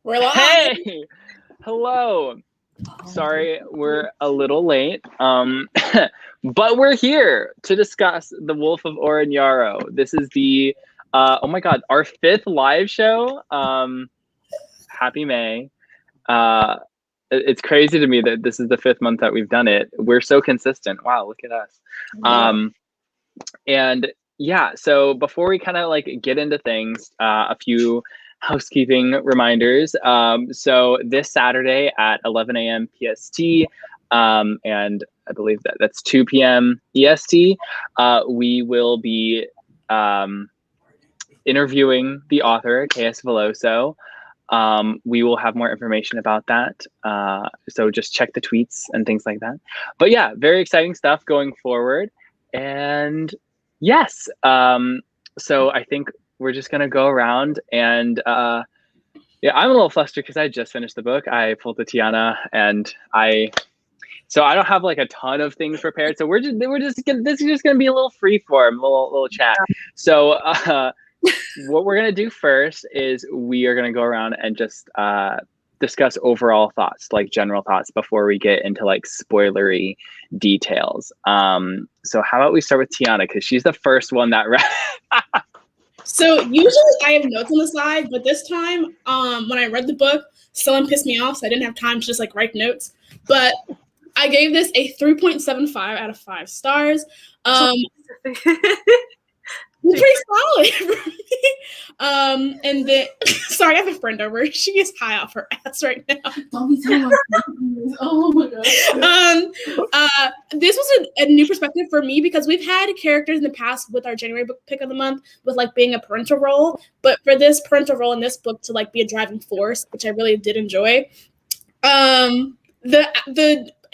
We're live. Hey, hello. Sorry, we're a little late. But we're here to discuss the Wolf of Oren-yaro. This is the oh my god, our 5th live show. Happy May. It's crazy to me that this is the 5th month that we've done it. We're so consistent. Wow, look at us. And yeah, so before we kind of like get into things, a few housekeeping reminders. So this Saturday at 11 a.m. PST, and I believe that's 2 p.m. EST, we will be interviewing the author, K.S. Villoso. We will have more information about that. So just check the tweets and things like that. But yeah, very exciting stuff going forward. And yes, so I think we're just gonna go around and yeah, I'm a little flustered because I just finished the book. I pulled the Tiana and so I don't have like a ton of things prepared. So this is just gonna be a little free form, little chat. So what we're gonna do first is we are gonna go around and just discuss overall thoughts, like general thoughts, before we get into like spoilery details. So how about we start with Tiana, because she's the first one that read. So usually I have notes on the side, but this time, when I read the book, someone pissed me off, so I didn't have time to just like write notes. But I gave this a 3.75 out of 5 stars. Pretty solid for me. And then, sorry, I have a friend over. She is high off her ass right now. Oh my god. This was a new perspective for me because we've had characters in the past with our January book pick of the month with like being a parental role, but for this parental role in this book to like be a driving force, which I really did enjoy.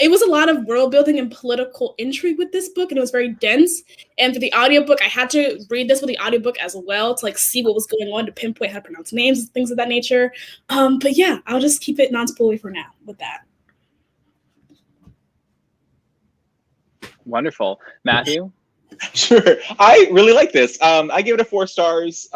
It was a lot of world building and political intrigue with this book, and it was very dense. And for the audiobook, I had to read this with the audiobook as well to like see what was going on, to pinpoint how to pronounce names and things of that nature. But yeah, I'll just keep it non-spoilery for now with that. Wonderful. Matthew? Sure. I really like this. I give it a 4 stars.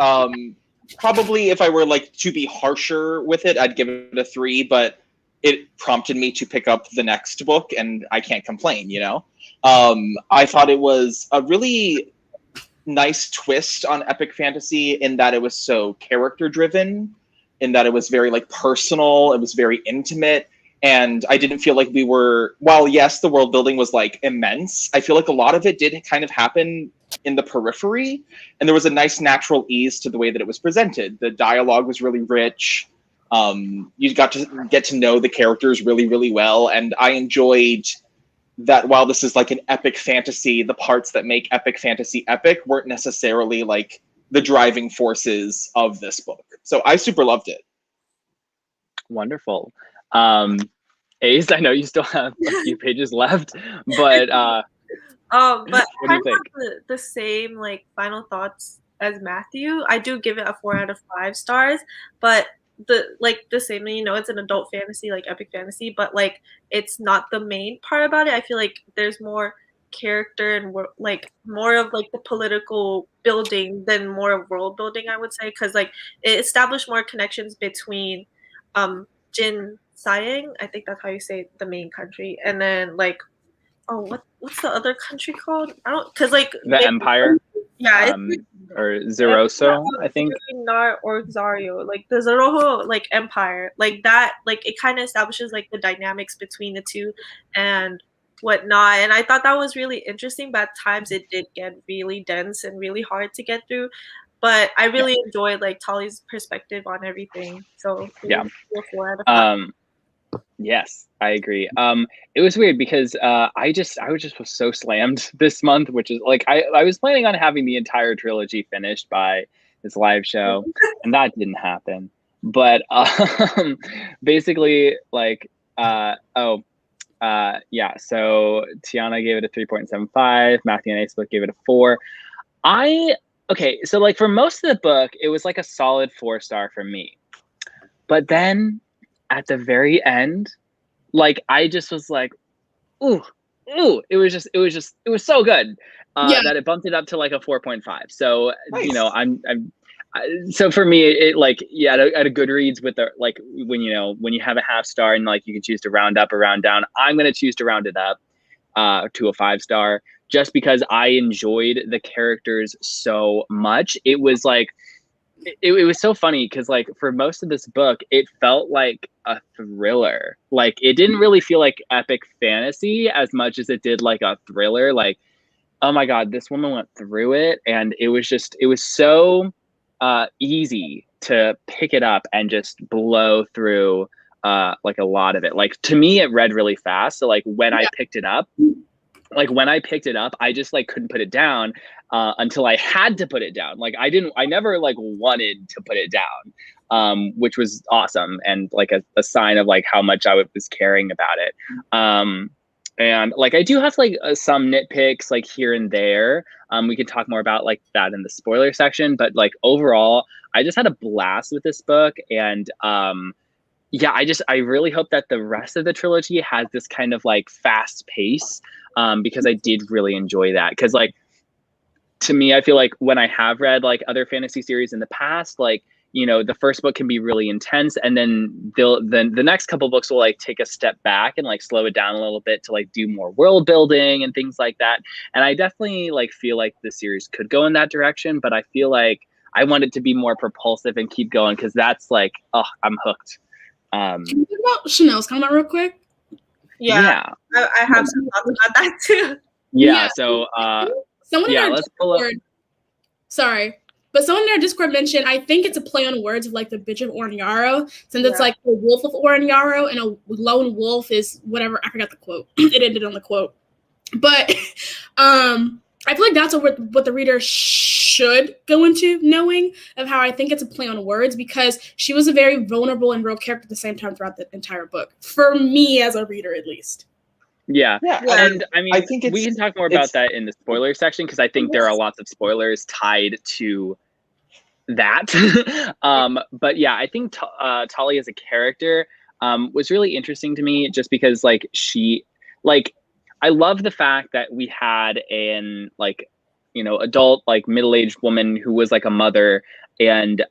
Probably if I were like to be harsher with it, I'd give it a 3, but it prompted me to pick up the next book, and I can't complain, you know? I thought it was a really nice twist on epic fantasy in that it was so character-driven, in that it was very, like, personal, it was very intimate, and I didn't feel like we were... While, yes, the world building was, like, immense, I feel like a lot of it did kind of happen in the periphery, and there was a nice natural ease to the way that it was presented. The dialogue was really rich. You got to get to know the characters really, really well. And I enjoyed that while this is like an epic fantasy, the parts that make epic fantasy epic weren't necessarily like the driving forces of this book. So I super loved it. Wonderful. Ace, I know you still have a few pages left, but but what do you think? The same like final thoughts as Matthew. I do give it a 4 out of 5 stars, but the same, you know, it's an adult fantasy, like epic fantasy, but like it's not the main part about it. I feel like there's more character and like more of like the political building than more of world building, I would say, because like it established more connections between Jin Sayang, I think that's how you say the main country, and then like what's the other country called? I don't, because like the Empire. Yeah, or Zeroso, I think. Or Zario, like the Zeroho like empire, like that, like it kind of establishes like the dynamics between the two and whatnot. And I thought that was really interesting, but at times it did get really dense and really hard to get through. But I really enjoyed like Tali's perspective on everything. So yeah, 4 out of 5. Yes, I agree. It was weird because I was so slammed this month, which is like I was planning on having the entire trilogy finished by this live show, and that didn't happen. But basically, like yeah. So Tiana gave it a 3.75. Matthew and Ace both gave it a 4. Okay, so like for most of the book, it was like a solid 4-star for me, but then at the very end, like I just was like, ooh, it was so good that it bumped it up to like a 4.5. So nice. You know, So for me, it like, yeah, at a Goodreads with the, like, when you have a half star and like you can choose to round up or round down, I'm going to choose to round it up to a 5-star, just because I enjoyed the characters so much. It was like, it was so funny because like for most of this book, it felt like a thriller. Like it didn't really feel like epic fantasy as much as it did like a thriller. Like, oh my God, this woman went through it. And it was so easy to pick it up and just blow through like a lot of it. Like to me, it read really fast. So like when I picked it up, I just like couldn't put it down until I had to put it down. Like I never like wanted to put it down, which was awesome. And like a sign of like how much I was caring about it. And like, I do have like some nitpicks like here and there. We can talk more about like that in the spoiler section, but like overall, I just had a blast with this book. And yeah, I really hope that the rest of the trilogy has this kind of like fast pace, because I did really enjoy that. Cause like, to me, I feel like when I have read like other fantasy series in the past, like, the first book can be really intense, and then the next couple books will like take a step back and like slow it down a little bit to like do more world building and things like that. And I definitely like feel like the series could go in that direction, but I feel like I want it to be more propulsive and keep going, because that's like, oh, I'm hooked. Can you talk about Chanel's comment real quick? Yeah. I have some thoughts about that too. Yeah. So someone in our let's pull up. Discord, sorry, but someone in our Discord mentioned, I think it's a play on words of like the Bitch of Oren-yaro, since it's like the Wolf of Oren-yaro, and a lone wolf is whatever. I forgot the quote. It ended on the quote, but I feel like that's what the reader should go into knowing of how I think it's a play on words, because she was a very vulnerable and real character at the same time throughout the entire book, for me as a reader at least. Yeah. And I mean, I think we can talk more about that in the spoiler section, because I think there are lots of spoilers tied to that. But yeah, I think Tali as a character was really interesting to me, just because like I love the fact that we had an like, adult, like middle-aged woman who was like a mother, and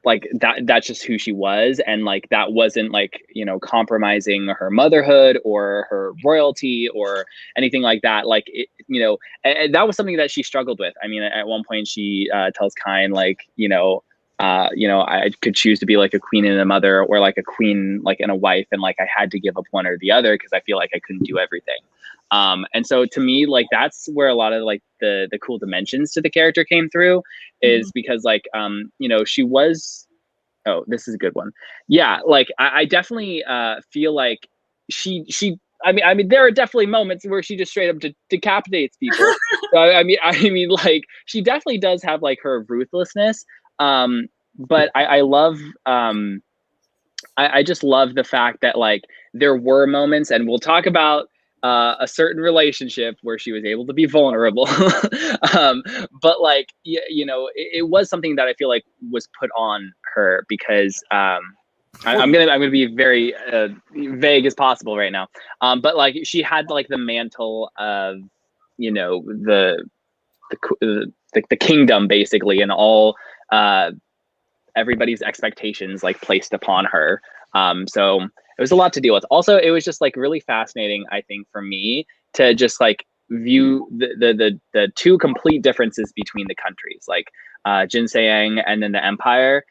like that's just who she was, and like that wasn't like compromising her motherhood or her royalty or anything like that. Like and that was something that she struggled with. I mean, at one point she tells Kine like I could choose to be like a queen and a mother, or like a queen like and a wife, and like I had to give up one or the other because I feel like I couldn't do everything. And so to me, like that's where a lot of like the cool dimensions to the character came through, is because like she was, oh, this is a good one. Yeah, like I definitely feel like she I mean there are definitely moments where she just straight up decapitates people. So, I mean like she definitely does have like her ruthlessness. But I love I just love the fact that like there were moments, and we'll talk about a certain relationship where she was able to be vulnerable. But like it was something that I feel like was put on her, because I'm gonna be very vague as possible right now. But like she had like the mantle of the kingdom basically, and all everybody's expectations like placed upon her. So it was a lot to deal with. Also, it was just like really fascinating, I think, for me to just like view the two complete differences between the countries, like Jinseyang and then the Empire.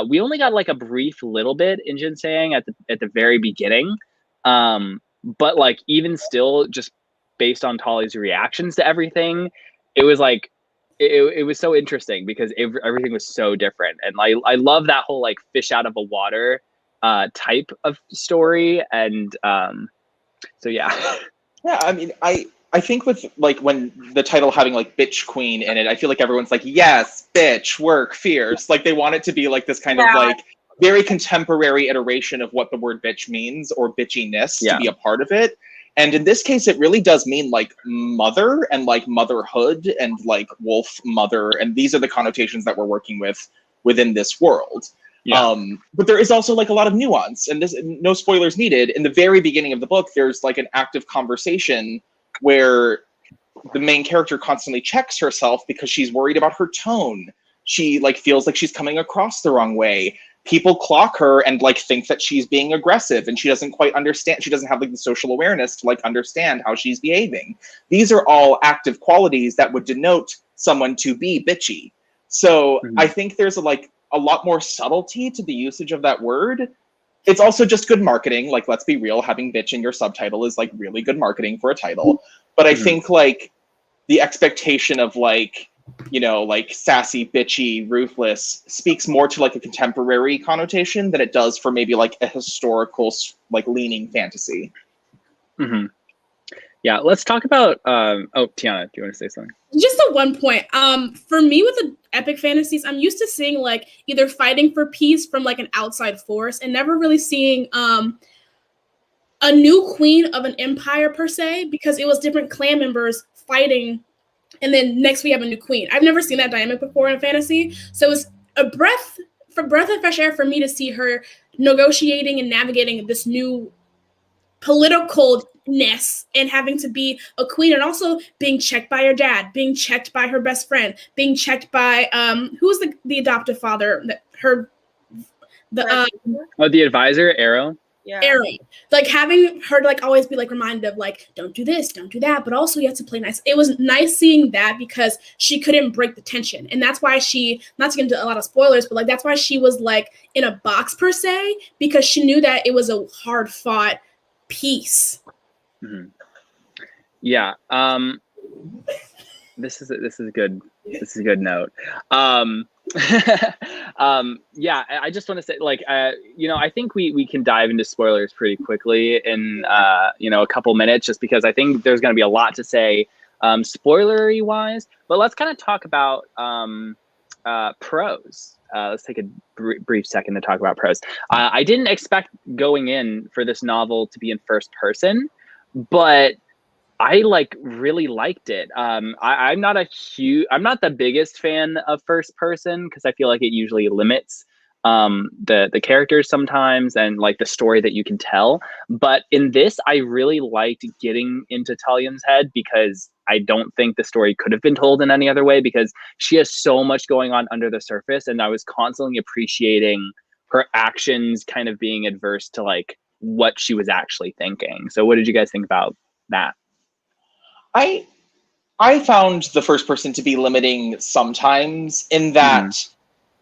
We only got like a brief little bit in Jinseyang at the very beginning, but like even still, just based on Tali's reactions to everything, it was like it was so interesting, because everything was so different. And I love that whole like fish out of a water type of story. And so yeah. Yeah, I mean, I think with like when the title having like bitch queen in it, I feel like everyone's like, yes, bitch, work, fierce. Like they want it to be like this kind of like very contemporary iteration of what the word bitch means, or bitchiness, to be a part of it. And in this case, it really does mean like mother and like motherhood and like wolf mother. And these are the connotations that we're working with within this world. Yeah. But there is also like a lot of nuance, and this, no spoilers needed. In the very beginning of the book, there's like an active conversation where the main character constantly checks herself because she's worried about her tone. she like feels like she's coming across the wrong way. People clock her and like think that she's being aggressive, and she doesn't quite understand. She doesn't have like the social awareness to like understand how she's behaving. These are all active qualities that would denote someone to be bitchy. So I think there's a lot more subtlety to the usage of that word. It's also just good marketing. Like, let's be real, having bitch in your subtitle is like really good marketing for a title. But I think like the expectation of like, you know, like sassy, bitchy, ruthless speaks more to like a contemporary connotation than it does for maybe like a historical like leaning fantasy. Yeah, let's talk about Tiana, do you want to say something? Just at one point, for me with the epic fantasies, I'm used to seeing like either fighting for peace from like an outside force and never really seeing a new queen of an empire per se, because it was different clan members fighting, and then next we have a new queen. I've never seen that dynamic before in a fantasy, so it's a breath of fresh air for me to see her negotiating and navigating this new politicalness and having to be a queen, and also being checked by her dad, being checked by her best friend, being checked by who's the adoptive father, the advisor, Arrow. Yeah. Arrow. Like having her like always be like reminded of like, don't do this, don't do that, but also you have to play nice. It was nice seeing that because she couldn't break the tension. And that's why she, not to get into a lot of spoilers, but like that's why she was like in a box per se, because she knew that it was a hard fought peace. Yeah. This is a good note. Yeah, I just want to say, like, you know, I think we can dive into spoilers pretty quickly in you know, a couple minutes, just because I think there's going to be a lot to say spoilery wise. But let's kind of talk about prose. Let's take a brief second to talk about prose. I didn't expect going in for this novel to be in first person, but I like really liked it. I'm not the biggest fan of first person because I feel like it usually limits the characters sometimes and like the story that you can tell. But in this, I really liked getting into Talian's head because I don't think the story could have been told in any other way, because she has so much going on under the surface, and I was constantly appreciating her actions kind of being adverse to like what she was actually thinking. So what did you guys think about that? I found the first person to be limiting sometimes, in that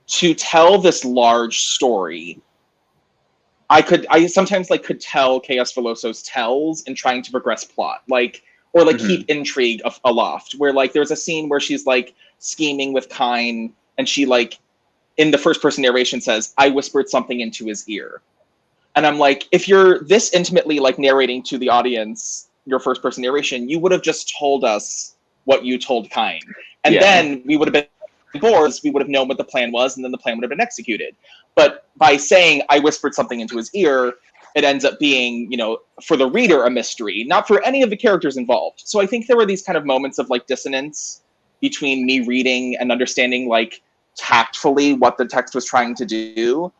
to tell this large story, I sometimes like could tell K.S. Villoso's tells in trying to progress plot, like, or like keep intrigue aloft, where like there's a scene where she's like scheming with Kyne, and she like in the first person narration says, "I whispered something into his ear." And I'm like, if you're this intimately like narrating to the audience your first person narration, you would have just told us what you told Kyne. And then we would have been bored, we would have known what the plan was, and then the plan would have been executed. But by saying, "I whispered something into his ear," it ends up being, you know, for the reader, a mystery, not for any of the characters involved. So I think there were these kind of moments of like dissonance between me reading and understanding like tactfully what the text was trying to do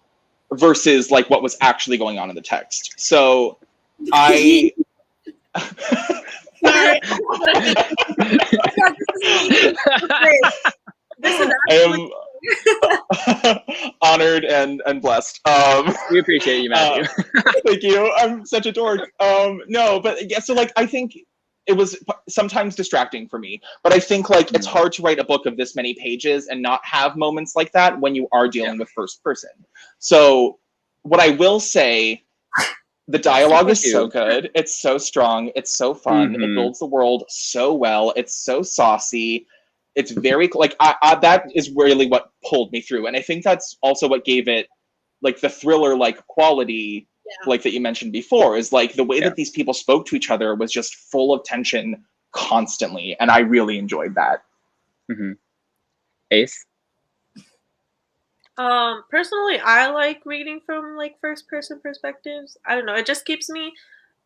versus like what was actually going on in the text. So I... Sorry. I am honored and blessed. We appreciate you, Matthew. Thank you. I'm such a dork. No, but yeah, so like I think it was sometimes distracting for me, but I think like it's hard to write a book of this many pages and not have moments like that when you are dealing with first person. So what I will say, the dialogue is so good. It's so strong. It's so fun. It builds the world so well. It's so saucy. It's very like that is really what pulled me through, and I think that's also what gave it like the thriller like quality, like that you mentioned before. Is like the way that these people spoke to each other was just full of tension constantly, and I really enjoyed that. Ace. Personally, I like reading from like first person perspectives. I don't know, it just keeps me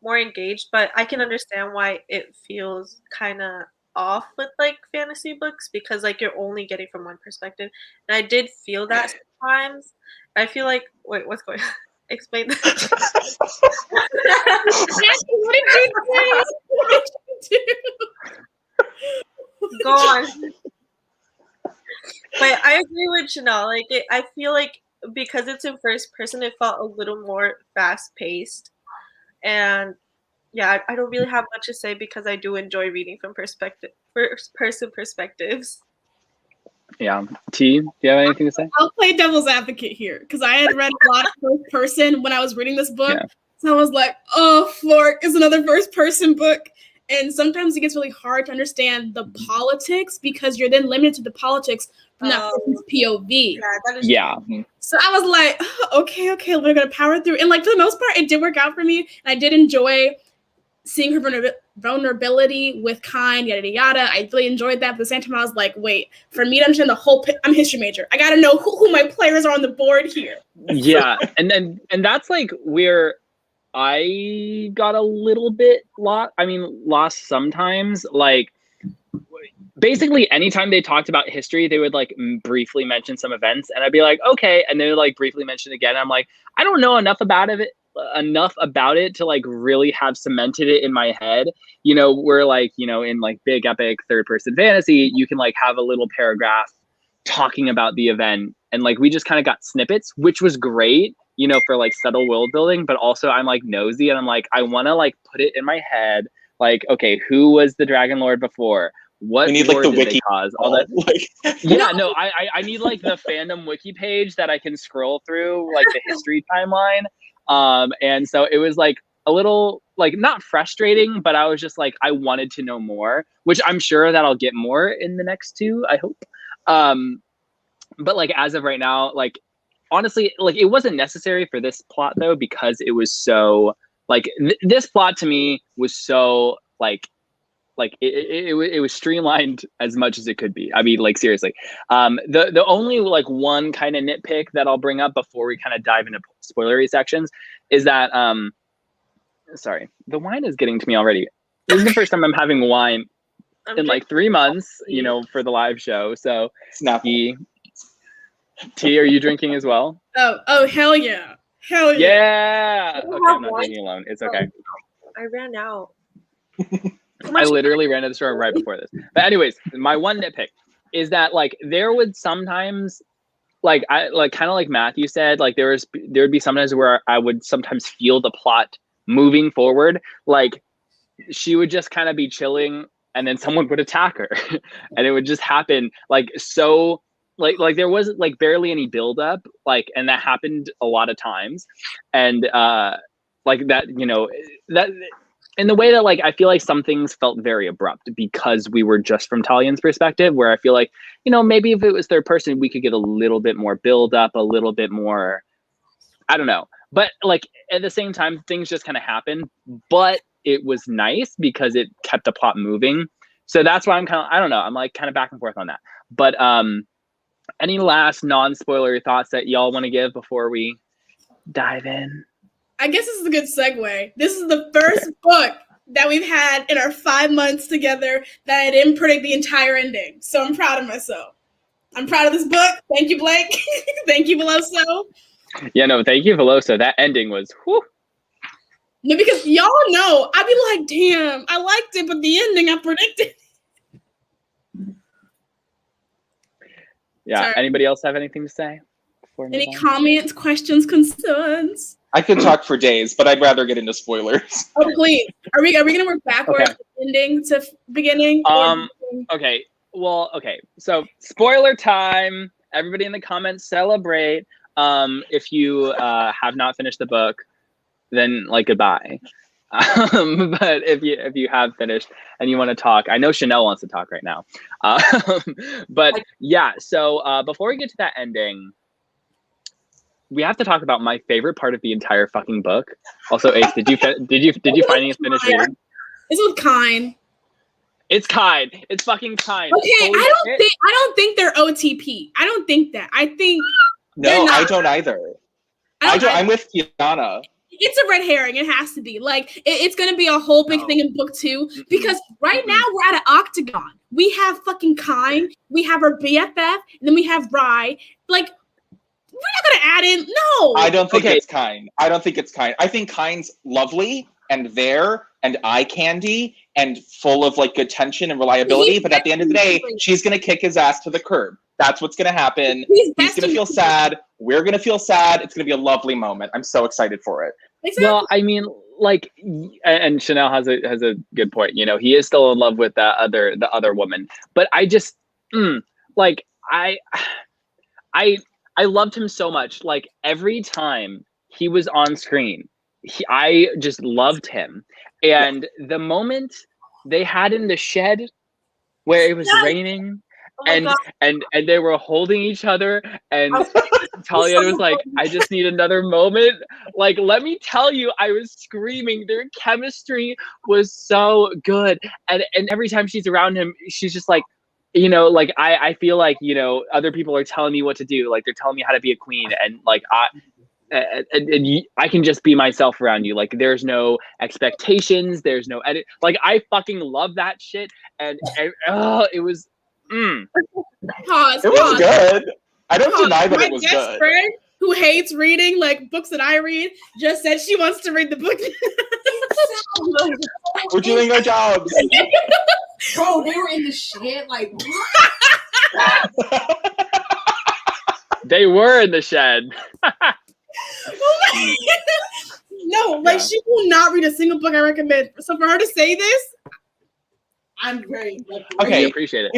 more engaged, but I can understand why it feels kind of off with like fantasy books, because like you're only getting from one perspective. And I did feel that sometimes. I feel like, wait, what's going on? Explain that. What did you do? What did you do? Go on. But I agree with Chanel. Like, I feel like because it's in first person, it felt a little more fast paced. And yeah, I don't really have much to say because I do enjoy reading from first person perspectives. Yeah. T, do you have anything to say? I'll play devil's advocate here because I had read a lot of first person when I was reading this book. Yeah. So I was like, oh, Fork is another first person book. And sometimes it gets really hard to understand the politics because you're then limited to the politics from that person's POV. Yeah, that is Yeah. So I was like, oh, okay, we're gonna power through. And like for the most part, it did work out for me. And I did enjoy seeing her vulnerability with Kind, yada yada. I really enjoyed that. But at the same time, I was like, wait, for me to understand the whole, I'm a history major. I gotta know who my players are on the board here. Yeah, and that's like where I got a little bit lost sometimes. Like, basically, anytime they talked about history, they would like briefly mention some events, and I'd be like, okay, and they would like briefly mention it again. I'm like, I don't know enough about it to like really have cemented it in my head. You know, where like, you know, in like big epic third person fantasy, you can like have a little paragraph talking about the event, and like we just kind of got snippets, which was great, you know, for like subtle world building. But also I'm like nosy, and I'm like, I want to like put it in my head, like, okay, who was the Dragon Lord before? What we need like the wiki cause? All that. Like, yeah, no, I need like the fandom wiki page that I can scroll through, like the history timeline. And so it was like a little like not frustrating, but I was just like, I wanted to know more, which I'm sure that I'll get more in the next two, I hope. But like as of right now, like honestly, like it wasn't necessary for this plot though, because it was so like this plot to me was so like it was streamlined as much as it could be. I mean, like seriously. The only like one kind of nitpick that I'll bring up before we kind of dive into spoilery sections is that sorry, the wine is getting to me already. This is the first time I'm having wine in like 3 months, you know, for the live show. So T, are you drinking as well? Oh hell yeah. Hell yeah. Yeah. Okay, I'm not drinking alone. It's okay. I ran out. I literally ran to the store right before this. But anyways, my one nitpick is that like there would sometimes like I like kind of like Matthew said, like there would be sometimes where I would sometimes feel the plot moving forward. Like she would just kind of be chilling and then someone would attack her and it would just happen like so like there wasn't like barely any buildup, like, and that happened a lot of times. And like that, you know, that in the way that like I feel like some things felt very abrupt because we were just from Talian's perspective, where I feel like, you know, maybe if it was third person, we could get a little bit more build up, a little bit more, I don't know. But like at the same time, things just kind of happened, but it was nice because it kept the plot moving. So that's why I'm kind of, I don't know, I'm like kind of back and forth on that. But any last non-spoiler thoughts that y'all want to give before we dive in? I guess this is a good segue. This is the first book that we've had in our 5 months together that I didn't predict the entire ending. So I'm proud of myself. I'm proud of this book. Thank you, Blake. Thank you, Villoso. Yeah, no, thank you, Villoso. That ending was whew. No, because y'all know, I'd be like, damn, I liked it, but the ending I predicted. Yeah, Sorry. Anybody else have anything to say? Any comments, questions, concerns? I could talk for days, but I'd rather get into spoilers. Oh, please. Are we gonna work backwards from ending to beginning? Okay. Well, okay. So spoiler time. Everybody in the comments celebrate. If you have not finished the book, then like goodbye. But if you have finished and you want to talk, I know Chanel wants to talk right now. But yeah, so before we get to that ending, we have to talk about my favorite part of the entire fucking book. Also, Ace, did you finally finish reading? This was Kind. It's Kind. It's fucking Kind. Okay, I don't think they're OTP. I don't think that. I think no, I don't either. I'm with Kiana. It's a red herring. It has to be. Like it's gonna be a whole big thing in book 2 because right now we're at an octagon. We have fucking Kind. We have our BFF, and then we have Rye. Like. We're not gonna add in. No. I don't think it's Kind. I don't think it's Kind. I think Kind's lovely and there and eye candy and full of like good tension and reliability. But at the end of the day, she's gonna kick his ass to the curb. That's what's gonna happen. He's gonna feel sad. We're gonna feel sad. It's gonna be a lovely moment. I'm so excited for it. Exactly. Well, I mean, like, and Chanel has a good point. You know, he is still in love with the other woman, but I just like I loved him so much. Like every time he was on screen, I just loved him. And the moment they had in the shed where it was raining. And they were holding each other, and Talia was like, I just need another moment. Like, let me tell you, I was screaming. Their chemistry was so good. And every time she's around him, she's just like, you know, like I feel like, you know, other people are telling me what to do. Like they're telling me how to be a queen. And like I can just be myself around you. Like there's no expectations. There's no edit. Like I fucking love that shit. And it was Pause. It was good. I don't deny that it was good. My best friend who hates reading like books that I read just said she wants to read the book. We're doing our jobs. Bro, they were in the shed like They were in the shed. No, like she will not read a single book I recommend. So for her to say this, I'm very okay. I appreciate it.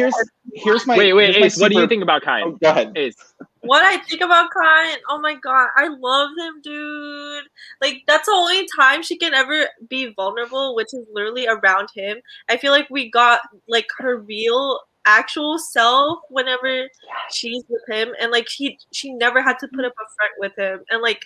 Here's my wait, Ace, super... what do you think about Kine? Oh, go ahead. Ace. What I think about Kine, oh my god, I love him, dude. Like that's the only time she can ever be vulnerable, which is literally around him. I feel like we got like her real actual self whenever she's with him, and like she never had to put up a front with him, and like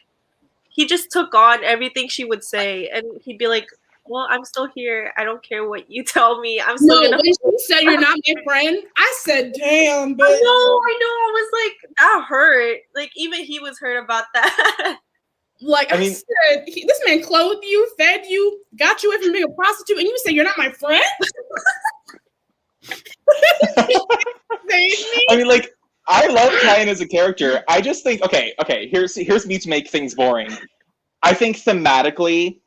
he just took on everything she would say, and he'd be like, well, I'm still here. I don't care what you tell me. I'm still gonna. When she said you're not my friend, I said, damn, bitch. I know. I was like, that hurt. Like, even he was hurt about that. Like, I mean, said, this man clothed you, fed you, got you away from being a prostitute, and you say you're not my friend? I mean, like, I love Kine as a character. I just think, okay, here's me to make things boring. I think thematically,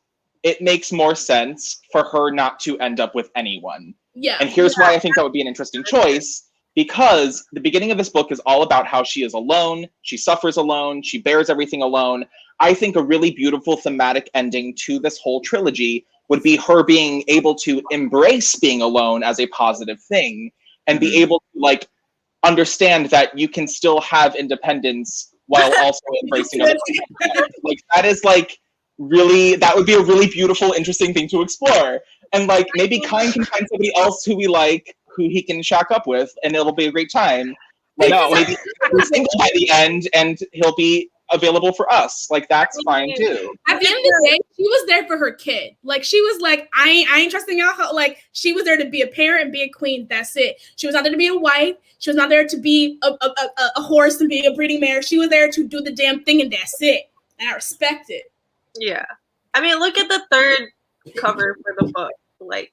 it makes more sense for her not to end up with anyone. Yeah. And here's why I think that would be an interesting choice, because the beginning of this book is all about how she is alone, she suffers alone, she bears everything alone. I think a really beautiful thematic ending to this whole trilogy would be her being able to embrace being alone as a positive thing and be able to like understand that you can still have independence while also embracing other people. Like that is like really, that would be a really beautiful, interesting thing to explore. And like maybe Kine can find somebody else who we like, who he can shack up with, and it'll be a great time. Like maybe he's single by the end and he'll be available for us. Like that's fine too. At the end of the day, she was there for her kid. Like she was like, I ain't trusting y'all. Like she was there to be a parent and be a queen. That's it. She was not there to be a wife. She was not there to be a horse and be a breeding mare. She was there to do the damn thing, and that's it. And I respect it. Yeah, I mean, look at the third cover for the book. Like,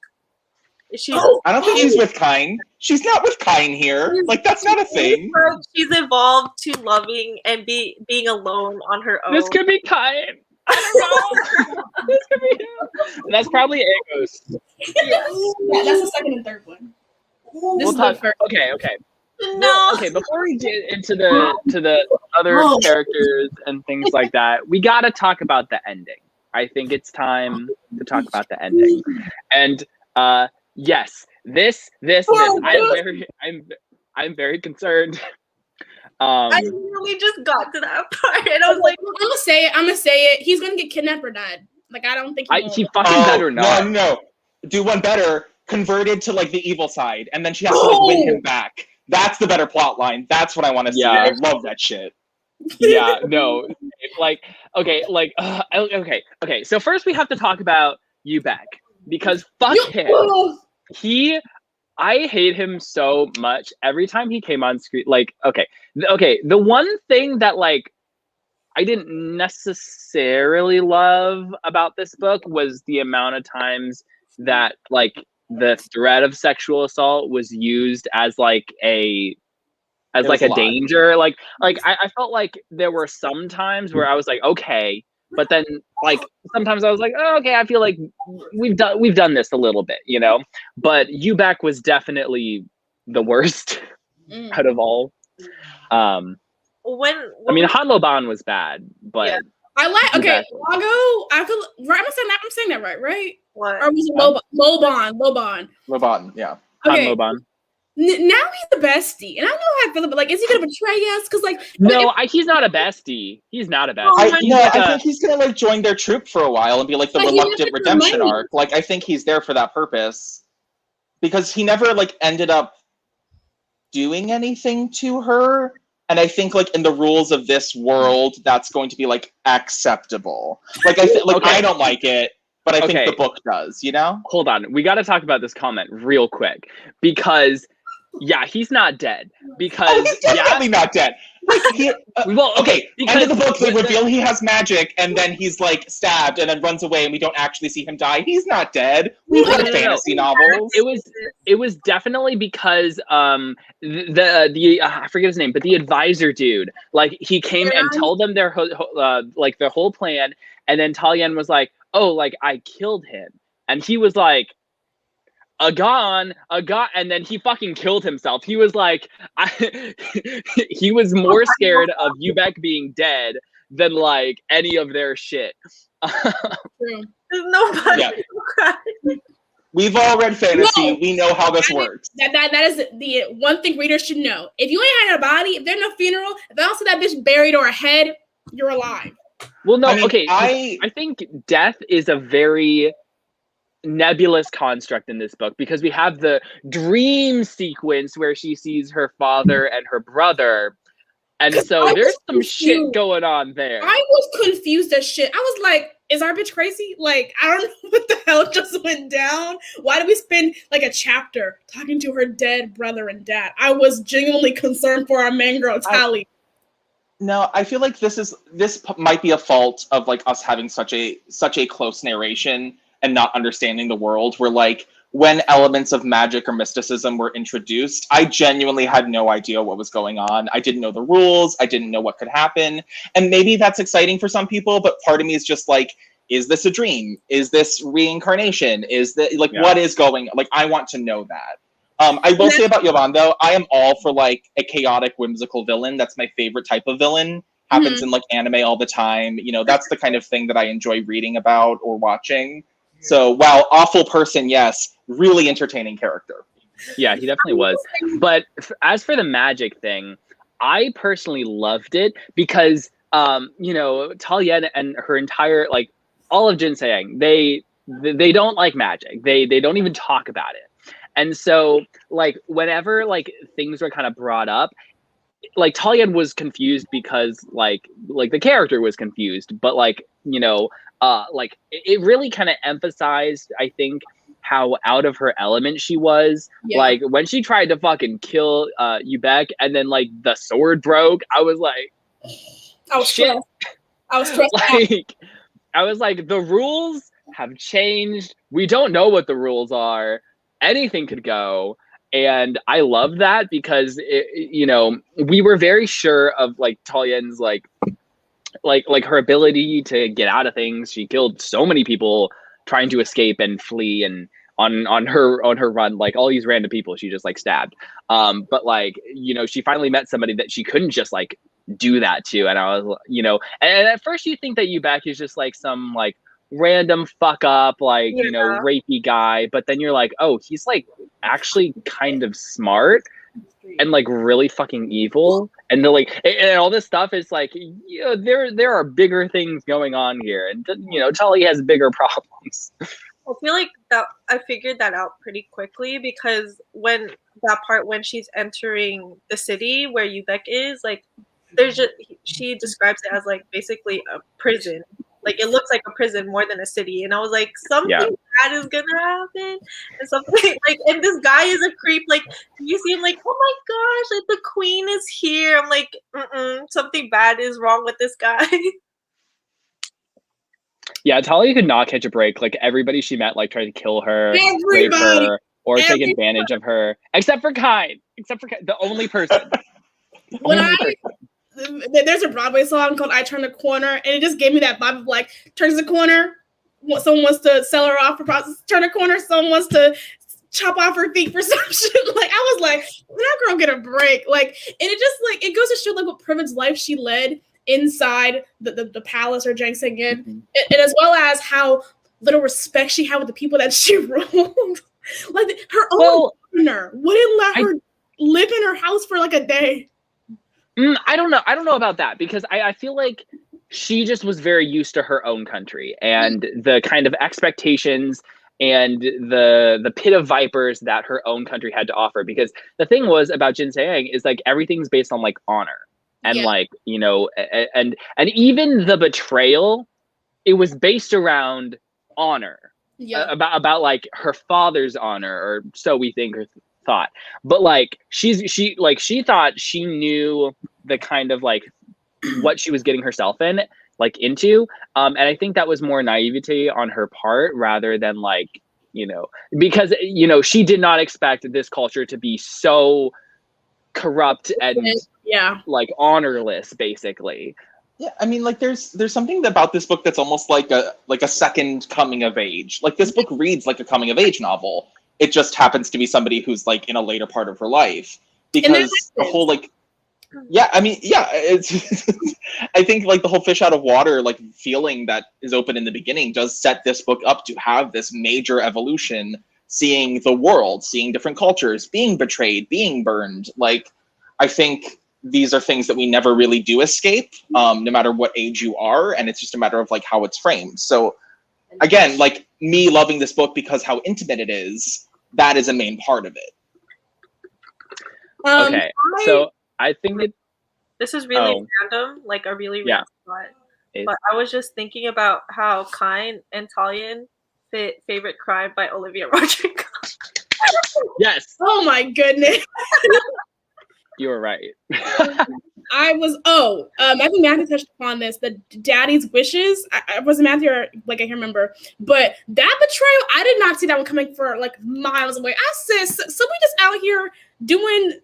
she's. I don't think she's with Kine. She's not with Kine here. Like that's not a thing. She's evolved to loving and being alone on her own. This could be Kine. I don't know. This could be him. That's probably Agos. Yeah, that's the second and third one. This is the first. Okay. No. Well, okay, before we get into the other characters and things like that, we gotta talk about the ending. I think it's time to talk about the ending. And yes, this I'm very concerned. I really just got to that part, and I was like, I'm gonna say it. He's gonna get kidnapped or died. Like I don't think he fucking better not. No. Do one better. Converted to like the evil side, and then she has to like win him back. That's the better plot line. That's what I want to see. I love that shit. Yeah, no, like okay. So first we have to talk about Ubek, because fuck him. I hate him so much. Every time he came on screen, like okay. The one thing that like I didn't necessarily love about this book was the amount of times that like the threat of sexual assault was used as like a danger. Like I felt like there were some times where I was like, okay, But then, like, sometimes I was like, oh, okay, I feel like we've done this a little bit, you know. But Ubek was definitely the worst out of all. I mean, Hanloban was bad, but Yeah. I like Ubek Lago. I feel right. I'm saying that right? What? Or was it Lobon? Lobon, yeah. Okay. Hanloban. Now he's the bestie, and I know how I feel, but like, is he gonna betray us? Because like, No, he's not a bestie. He's not a bestie. I think he's gonna like join their troop for a while and be like the reluctant redemption arc. Like, I think he's there for that purpose, because he never like ended up doing anything to her. And I think, like, in the rules of this world, that's going to be like acceptable. Like, I don't like it, but I think the book does. You know? Hold on, we got to talk about this comment real quick, because yeah, he's not dead. Because he's definitely not dead. Well, okay. End of the book, they reveal he has magic, and then he's like stabbed, and then runs away, and we don't actually see him die. He's not dead. We've read fantasy novels. It was definitely because the I forget his name, but the advisor dude, like, he came and told them their whole plan, and then Talien was like, oh, like, I killed him, and he was like, and then he fucking killed himself. He was like, he was more scared of Ubek being dead than like any of their shit. There's nobody. Yeah. We've all read fantasy. No. We know how this works. That is the one thing readers should know. If you ain't had a body, if there's no funeral, if I don't see that bitch buried or a head, you're alive. Well, no, I think death is a very nebulous construct in this book, because we have the dream sequence where she sees her father and her brother, and so there's some shit going on there. I was confused as shit. I was like, is our bitch crazy? Like, I don't know what the hell just went down. Why did we spend like a chapter talking to her dead brother and dad? I was genuinely concerned for our main girl, Tally. No, I feel like this might be a fault of like us having such a close narration and not understanding the world, where like when elements of magic or mysticism were introduced, I genuinely had no idea what was going on. I didn't know the rules. I didn't know what could happen. And maybe that's exciting for some people, but part of me is just like, is this a dream? Is this reincarnation? Is that like, what is going, like, I want to know that. I will say about Yovan though, I am all for like a chaotic, whimsical villain. That's my favorite type of villain. Happens in like anime all the time. You know, that's the kind of thing that I enjoy reading about or watching. So, while awful person, yes, really entertaining character. Yeah, he definitely was. But as for the magic thing, I personally loved it because, you know, Talien and her entire, like, all of Jinseiang, they don't like magic. They don't even talk about it. And so, like, whenever, like, things were kind of brought up, like, Talien was confused because, like the character was confused. But, like, you know, like, it really kind of emphasized, I think, how out of her element she was. Yeah. Like, when she tried to fucking kill Ubek and then, like, the sword broke, I was like, I was shit. I was stressed like, I was like, the rules have changed. We don't know what the rules are. Anything could go. And I love that because, you know, we were very sure of, like, Talien's, like her ability to get out of things. She killed so many people trying to escape and flee, and on her run, like, all these random people she just, like, stabbed. But, like, you know, she finally met somebody that she couldn't just, like, do that to. And I was, you know, and at first you think that Ubek is just, like, some, like, random fuck up, like, you know, rapey guy, but then you're like, oh, he's, like, actually kind of smart and, like, really fucking evil, and they're like, and all this stuff is like, you know, there are bigger things going on here, and, you know, Tully has bigger problems. I feel like that I figured that out pretty quickly, because when she's entering the city where Ubek is, like, there's just, she describes it as, like, basically a prison. Like, it looks like a prison more than a city. And I was like, something bad is gonna happen. And something like, and this guy is a creep. Like, you see him like, oh my gosh, like, the queen is here. I'm like, something bad is wrong with this guy. Yeah, Talia could not catch a break. Like, everybody she met, like, tried to kill her, rape her, or take advantage of her. Except for Kyne. The only person. there's a Broadway song called "I Turn the Corner," and it just gave me that vibe of like turns the corner. Someone wants to sell her off for process. Turn a corner. Someone wants to chop off her feet for some shit. Like I was like, that girl get a break. Like, and it just like it goes to show like what privileged life she led inside the palace or Ginseng Inn, and as well as how little respect she had with the people that she ruled. Like her own governor wouldn't let her live in her house for like a day. I don't know about that, because I feel like she just was very used to her own country and the kind of expectations and the pit of vipers that her own country had to offer. Because the thing was about Ginseng is like everything's based on like honor and like, you know, and even the betrayal, it was based around honor. About like her father's honor, or so we think or thought. But like she thought she knew the kind of like what she was getting herself into, and I think that was more naivety on her part rather than like, you know, because, you know, she did not expect this culture to be so corrupt and like honorless, basically. Yeah, I mean, like there's something about this book that's almost like a second coming of age. Like this book reads like a coming of age novel. It just happens to be somebody who's like in a later part of her life, because the whole like, it's I think like the whole fish out of water like feeling that is open in the beginning does set this book up to have this major evolution, seeing the world, seeing different cultures, being betrayed, being burned. Like I think these are things that we never really do escape, no matter what age you are, and it's just a matter of like how it's framed. So again, like me loving this book because how intimate it is, that is a main part of it. Okay, so I think this is really random, like a really random thought. But I was just thinking about how Kine and Talion fit Favorite Crime by Olivia Rodrigo. Yes. Oh my goodness. You were right. I think Matthew touched upon this, the daddy's wishes. I wasn't Matthew, or like I can't remember, but that betrayal, I did not see that one coming for like miles away. I said, so we just out here doing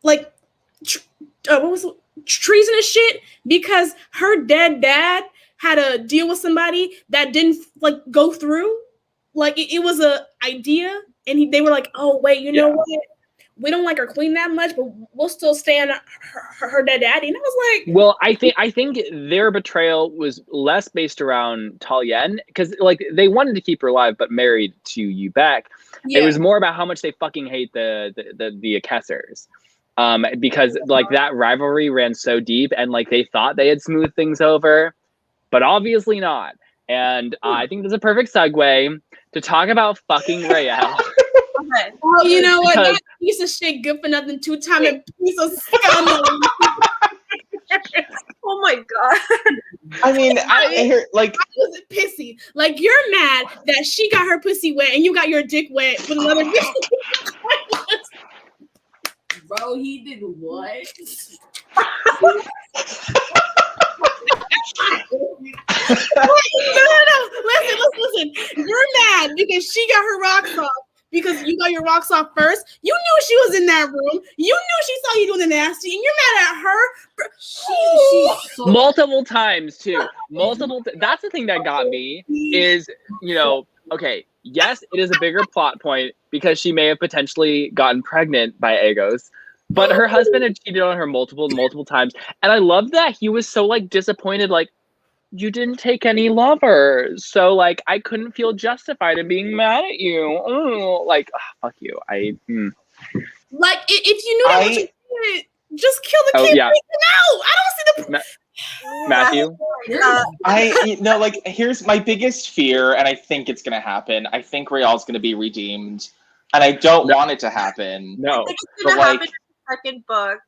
like treasonous shit because her dead dad had a deal with somebody that didn't like go through. Like it was a idea, and they were like, oh wait, you know what? We don't like our queen that much, but we'll still stand her dead daddy. And I was like, well, I think their betrayal was less based around Talion, because like they wanted to keep her alive but married to Ubek. It was more about how much they fucking hate the Kessers. Because like that rivalry ran so deep, and like they thought they had smoothed things over, but obviously not. And I think that's a perfect segue to talk about fucking Raelle. Okay. Well, you know what? That piece of shit, good for nothing, two-time piece of scum. Oh my god. I mean, I hear like I was pissy. Like you're mad that she got her pussy wet and you got your dick wet with another bitch. Bro, he did what? No. Listen. You're mad because she got her rocks off. Because you got your rocks off first. You knew she was in that room. You knew she saw you doing the nasty, and you're mad at her. She's so multiple times too. That's the thing that got me is, you know, okay, yes, it is a bigger plot point because she may have potentially gotten pregnant by Aegos, but her husband had cheated on her multiple times, and I love that he was so like disappointed, like, you didn't take any lovers, so like I couldn't feel justified in being mad at you. Oh, like fuck you. Like if you knew that was your just kill the kid. Right now. I don't see the Matthew. Like here's my biggest fear, and I think it's gonna happen. I think Raelle's gonna be redeemed, and I don't want it to happen. No, I think it's gonna happen in the second book.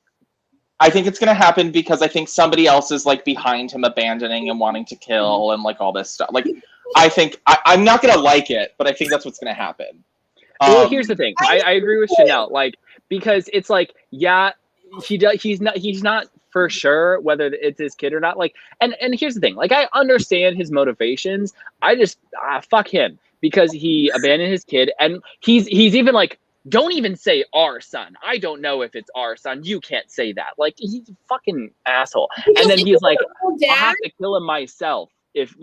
I think it's going to happen because I think somebody else is like behind him abandoning and wanting to kill and like all this stuff. Like, I think I'm not going to like it, but I think that's what's going to happen. Well, here's the thing. I agree with Chanel, like, because it's like, yeah, he's not for sure whether it's his kid or not. Like, and here's the thing. Like, I understand his motivations. I just fuck him because he abandoned his kid, and he's even like don't even say our son. I don't know if it's our son. You can't say that. Like, he's a fucking asshole. And then he's like, I'll have to kill him myself if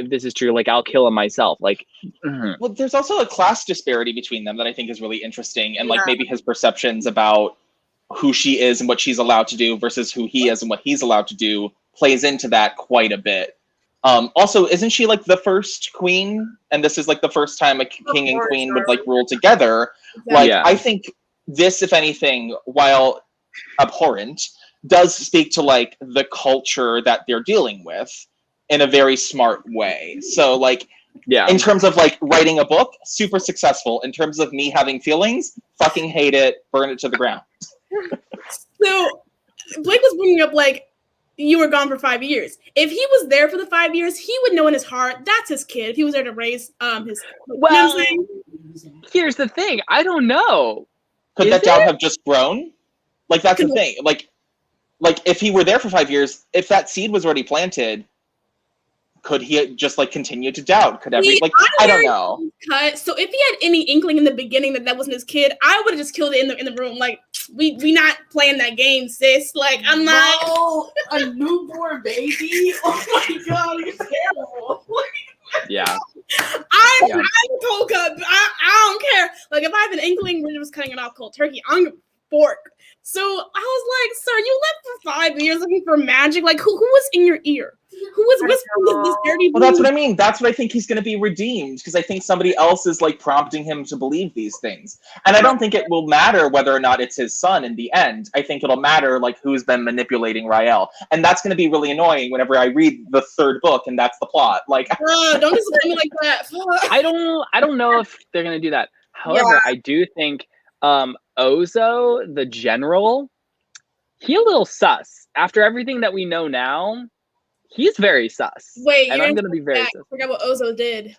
this is true. Like, I'll kill him myself. Like, well, there's also a class disparity between them that I think is really interesting, and like maybe his perceptions about who she is and what she's allowed to do versus who he is and what he's allowed to do plays into that quite a bit. Also, isn't she like the first queen? And this is like the first time a king and queen would like rule together. Like, I think this, if anything, while abhorrent, does speak to like the culture that they're dealing with in a very smart way. So like, in terms of like writing a book, super successful. In terms of me having feelings, fucking hate it, burn it to the ground. So Blake was bringing up like, you were gone for 5 years. If he was there for the 5 years, he would know in his heart that's his kid. If he was there to raise his. Well, here's the thing. I don't know. Could that doubt have just grown? Like, that's the thing. Like if he were there for 5 years, if that seed was already planted, could he just like continue to doubt? Could every I don't know. So if he had any inkling in the beginning that wasn't his kid, I would have just killed it in the room. Like, we not playing that game, sis. Like, I'm not. Oh, a newborn baby. Oh my god, it's terrible. Yeah. I'm cold cut. I don't care. Like, if I have an inkling, we're just cutting it off cold turkey. I'm gonna fork. So I was like, sir, you lived for 5 years looking for magic. Like, who was in your ear? Who was whispering this dirty? Well, that's what I mean. That's what I think he's going to be redeemed, because I think somebody else is like prompting him to believe these things. And I don't think it will matter whether or not it's his son in the end. I think it'll matter like who's been manipulating Rael, and that's going to be really annoying whenever I read the third book and that's the plot. Like, don't just look at me like that. I don't know if they're going to do that. However, I do think Ozo, the general, he a little sus. After everything that we know now, he's very sus. Wait, and I'm gonna be very sus. I forgot what Ozo did.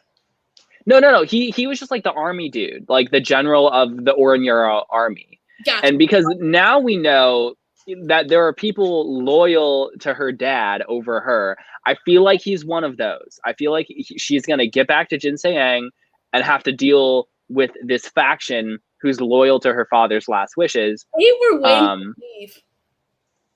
No. He was just like the army dude, like the general of the Oren-yaro army. Gotcha. And because now we know that there are people loyal to her dad over her, I feel like he's one of those. I feel like she's gonna get back to Jinsei and have to deal with this faction who's loyal to her father's last wishes. They were waiting to leave.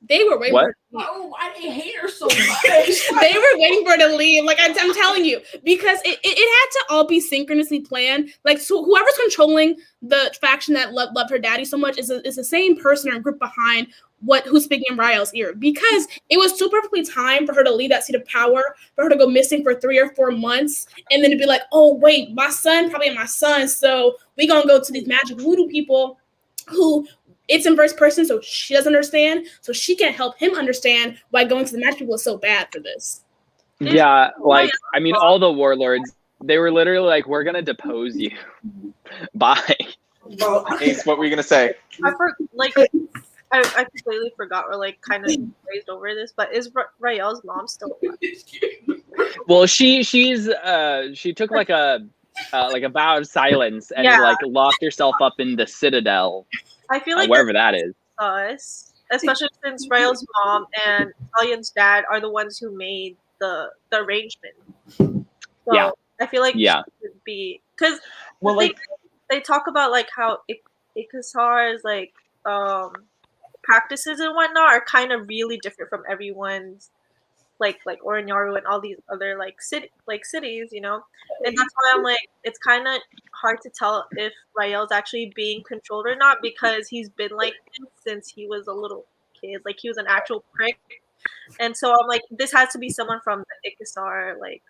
They were waiting for her to leave. Oh, why they hate her so much? They were waiting for her to leave. Like, I'm telling you, because it had to all be synchronously planned. Like, so whoever's controlling the faction that loved her daddy so much is the same person or group behind who's speaking in Rael's ear, because it was too perfectly timed for her to leave that seat of power, for her to go missing for 3 or 4 months, and then to be like, oh wait, my son probably my son, so we gonna go to these magic voodoo people who it's in first person, so she doesn't understand, so she can help him understand why going to the magic people is so bad for this. Yeah, like, I mean, all the warlords, they were literally like, we're gonna depose you. Bye. Ace, what were you gonna say? I completely forgot, or like kind of grazed over this, but is Rael's mom still alive? Well, she took like a vow of silence and like locked herself up in the Citadel. I feel like wherever that is. Us, especially since Rael's mom and Alien's dad are the ones who made the arrangement. So I feel like she should be, because they talk about like how Ikasar's like practices and whatnot are kind of really different from everyone's, like Oren-yaro and all these other cities, you know. And that's why I'm like, it's kind of hard to tell if Rael's actually being controlled or not, because he's been like this since he was a little kid. Like, he was an actual prick. And so I'm like, this has to be someone from the Ikasar, like,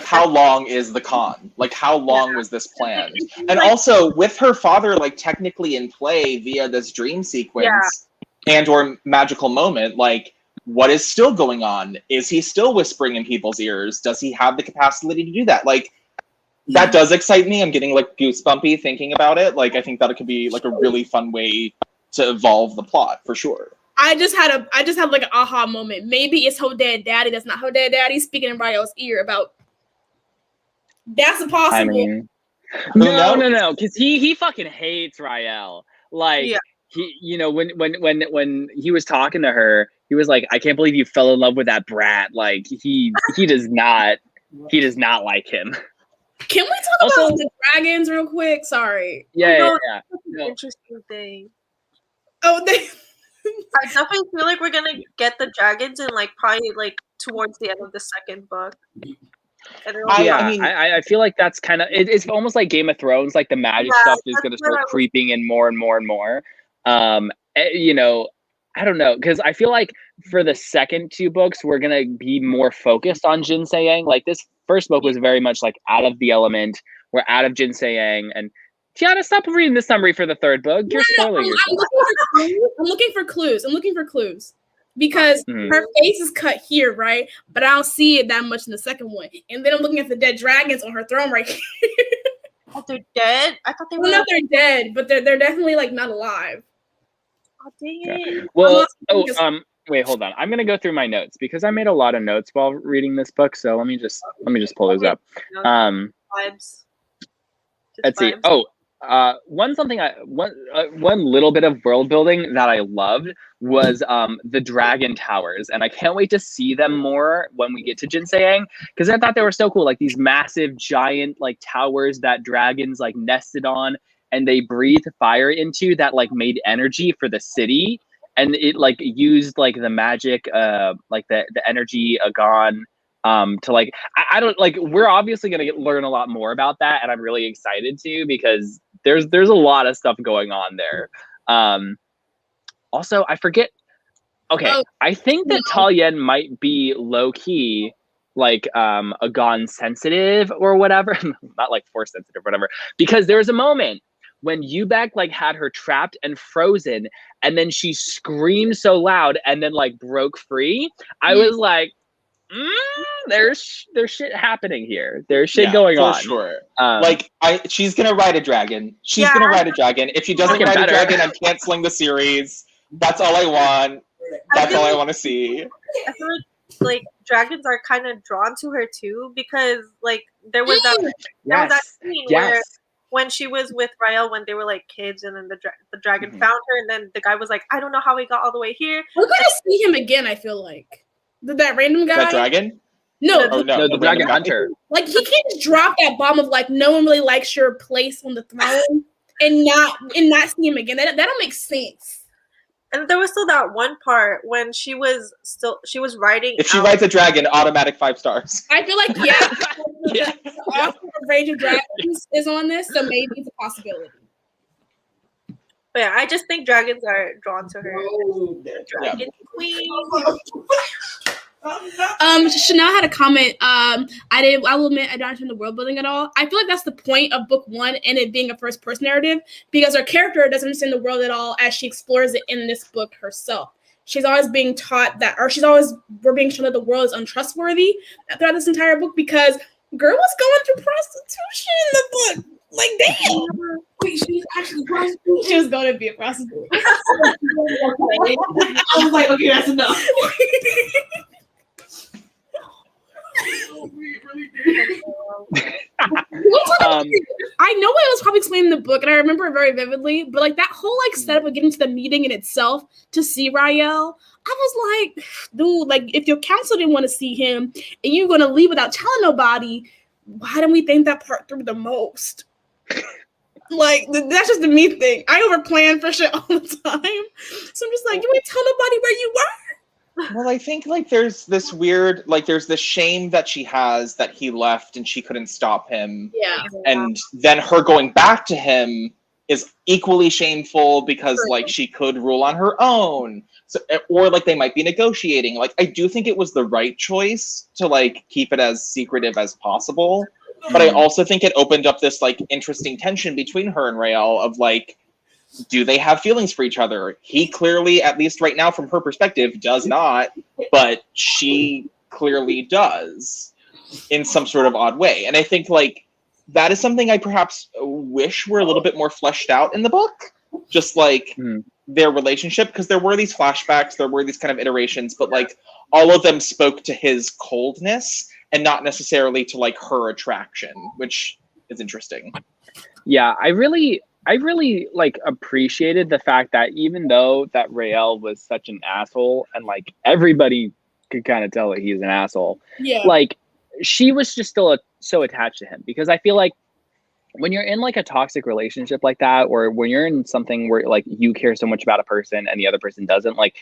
how long is the con? Like, how long was this planned? And also, with her father, like, technically in play via this dream sequence and or magical moment, like, what is still going on? Is he still whispering in people's ears? Does he have the capacity to do that? Like, that does excite me. I'm getting, like, goosebumpy thinking about it. Like, I think that it could be, like, a really fun way to evolve the plot, for sure. I just had like an aha moment. Maybe it's her dead daddy that's not her dead daddy speaking in Rael's ear about. That's impossible. I mean, no, because he fucking hates Rael. Like, he, you know, when he was talking to her, he was like, I can't believe you fell in love with that brat. Like, he does not like him. Can we talk Also- about the dragons real quick? Sorry. Yeah. That's an No. interesting thing. Oh, they. I definitely feel like we're gonna get the dragons in like probably like towards the end of the second book. And it'll be, Yeah, I mean- I feel like that's kind of it's almost like Game of Thrones. Like the magic Yeah, stuff is that's going to what start I was- creeping in more and more and more. You know, I don't know, because I feel like for the second two books we're gonna be more focused on Jin Se-yang. Like this first book was very much like out of the element. We're out of Jin Se-yang, and Tiana, stop reading the summary for the third book. You're spoiling yourself. I'm looking for clues. I'm looking for clues. Because Mhm. her face is cut here, right? But I don't see it that much in the second one. And then I'm looking at the dead dragons on her throne right here. Oh, they're dead? I thought they were Well, not they're dead, but they're definitely like not alive. Oh, dang it. Well, Because- wait, hold on. I'm gonna go through my notes because I made a lot of notes while reading this book. So let me just pull those up. Vibes. Just Let's see. vibes. Oh, one little bit of world building that I loved was the dragon towers, and I can't wait to see them more when we get to Jin Se-yang, because I thought they were so cool. Like these massive, giant like towers that dragons like nested on, and they breathed fire into that like made energy for the city, and it like used like the magic, like the energy Agon. To like, I don't like. We're obviously gonna learn a lot more about that, and I'm really excited to, because there's a lot of stuff going on there. Also, I forget. Okay, Oh, I think that Talien might be low key, like Agon sensitive or whatever, not like force sensitive, whatever. Because there was a moment when Yubek like had her trapped and frozen, and then she screamed so loud and then like broke free. I was like, there's shit happening here. There's shit going for on. Sure. Like, She's gonna ride a dragon. She's Yeah. gonna ride a dragon. If she doesn't Fucking ride a better. dragon, I'm canceling the series. That's all I want. That's all I want to see. I feel like dragons are kind of drawn to her too, because like there was that scene where when she was with Rael when they were like kids, and then the dragon Mhm. found her, and then the guy was like, I don't know how he got all the way here. we're gonna see him again. I feel like that random guy. That dragon? No, Oh, no, the dragon random guy. hunter. like he can't just drop that bomb of like no one really likes your place on the throne and not see him again. That don't make sense. And there was still that one part when she was riding. If she out- rides a dragon, automatic 5 stars. I feel like Yeah. the author of Rage of Dragons is on this, so maybe it's a possibility. But yeah, I just think dragons are drawn to her. Dragon queen. Chanel had a comment. I will admit I don't understand the world building at all. I feel like that's the point of book one and it being a first person narrative, because our character doesn't understand the world at all as she explores it in this book herself. She's always being taught that, or we're being shown that the world is untrustworthy throughout this entire book, because girl was going through prostitution in the book. Like, damn. Wait, she's actually prostitute. She was going to be a prostitute. I was like, okay, that's enough. We really did. I know I was probably explaining the book, and I remember it very vividly, but like that whole like setup of getting to the meeting in itself to see Rael, I was like, dude, like if your council didn't want to see him and you're gonna leave without telling nobody, why didn't we think that part through the most? Like that's just the me thing. I overplan for shit all the time, so I'm just like, you ain't tell nobody where you were. Well, I think like there's this weird, like there's this shame that she has that he left and she couldn't stop him. Yeah. And then her going back to him is equally shameful because True. like she could rule on her own. So, or like they might be negotiating. Like I do think it was the right choice to like keep it as secretive as possible. But I also think it opened up this like interesting tension between her and Rael of like, do they have feelings for each other? He clearly, at least right now from her perspective, does not, but she clearly does in some sort of odd way. And I think like that is something I perhaps wish were a little bit more fleshed out in the book, just like their relationship, because there were these flashbacks, there were these kind of iterations, but like all of them spoke to his coldness and not necessarily to like her attraction, which is interesting. Yeah, I really like appreciated the fact that even though that Rael was such an asshole and like everybody could kind of tell that he's an asshole, Yeah. like she was just still so attached to him, because I feel like when you're in like a toxic relationship like that, or when you're in something where like you care so much about a person and the other person doesn't, like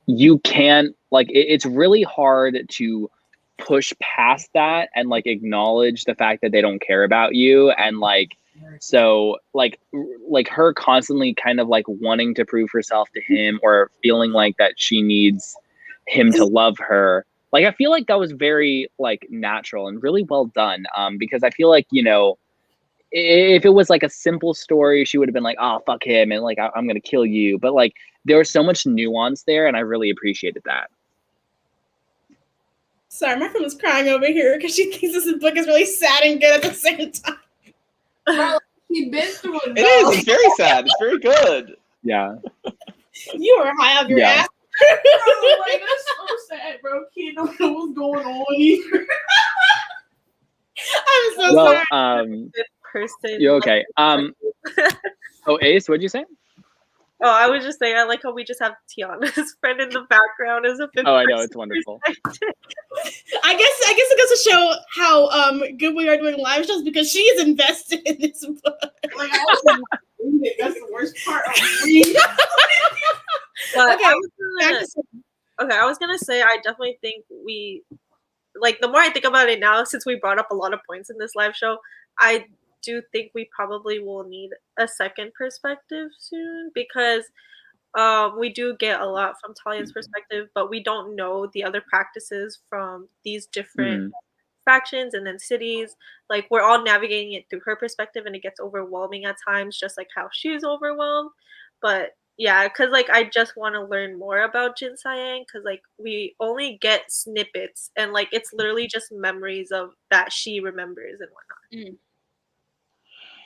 you can't, like it's really hard to push past that and like acknowledge the fact that they don't care about you. And like, so like her constantly kind of like wanting to prove herself to him, or feeling like that she needs him to love her. Like, I feel like that was very like natural and really well done. Because I feel like, you know, if it was like a simple story, she would have been like, oh, fuck him, and like, I'm going to kill you. But like, there was so much nuance there, and I really appreciated that. Sorry, my friend was crying over here because she thinks this book is really sad and good at the same time. Bro, she's been through it. It is. It's very sad. It's very good. Yeah. You were high up your ass. Bro, like, that's so sad, bro. Kid don't know what's going on either. I'm so Well, sorry. Person. you okay? Oh, Ace, what'd you say? Oh, I was just saying, I like how we just have Tiana's friend in the background as a fifth Oh, I know, person it's wonderful. perspective. I guess it goes to show how good we are doing live shows, because she is invested in this book. Like, I was reading it. That's the worst part of reading. But Okay, I was gonna say, I definitely think we, like, the more I think about it now, since we brought up a lot of points in this live show, I do think we probably will need a second perspective soon, because we do get a lot from Talia's perspective, but we don't know the other practices from these different factions and then cities. Like, we're all navigating it through her perspective, and it gets overwhelming at times, just like how she's overwhelmed. But yeah, because like I just want to learn more about Jin Sayang, because like we only get snippets, and like it's literally just memories of that she remembers and whatnot.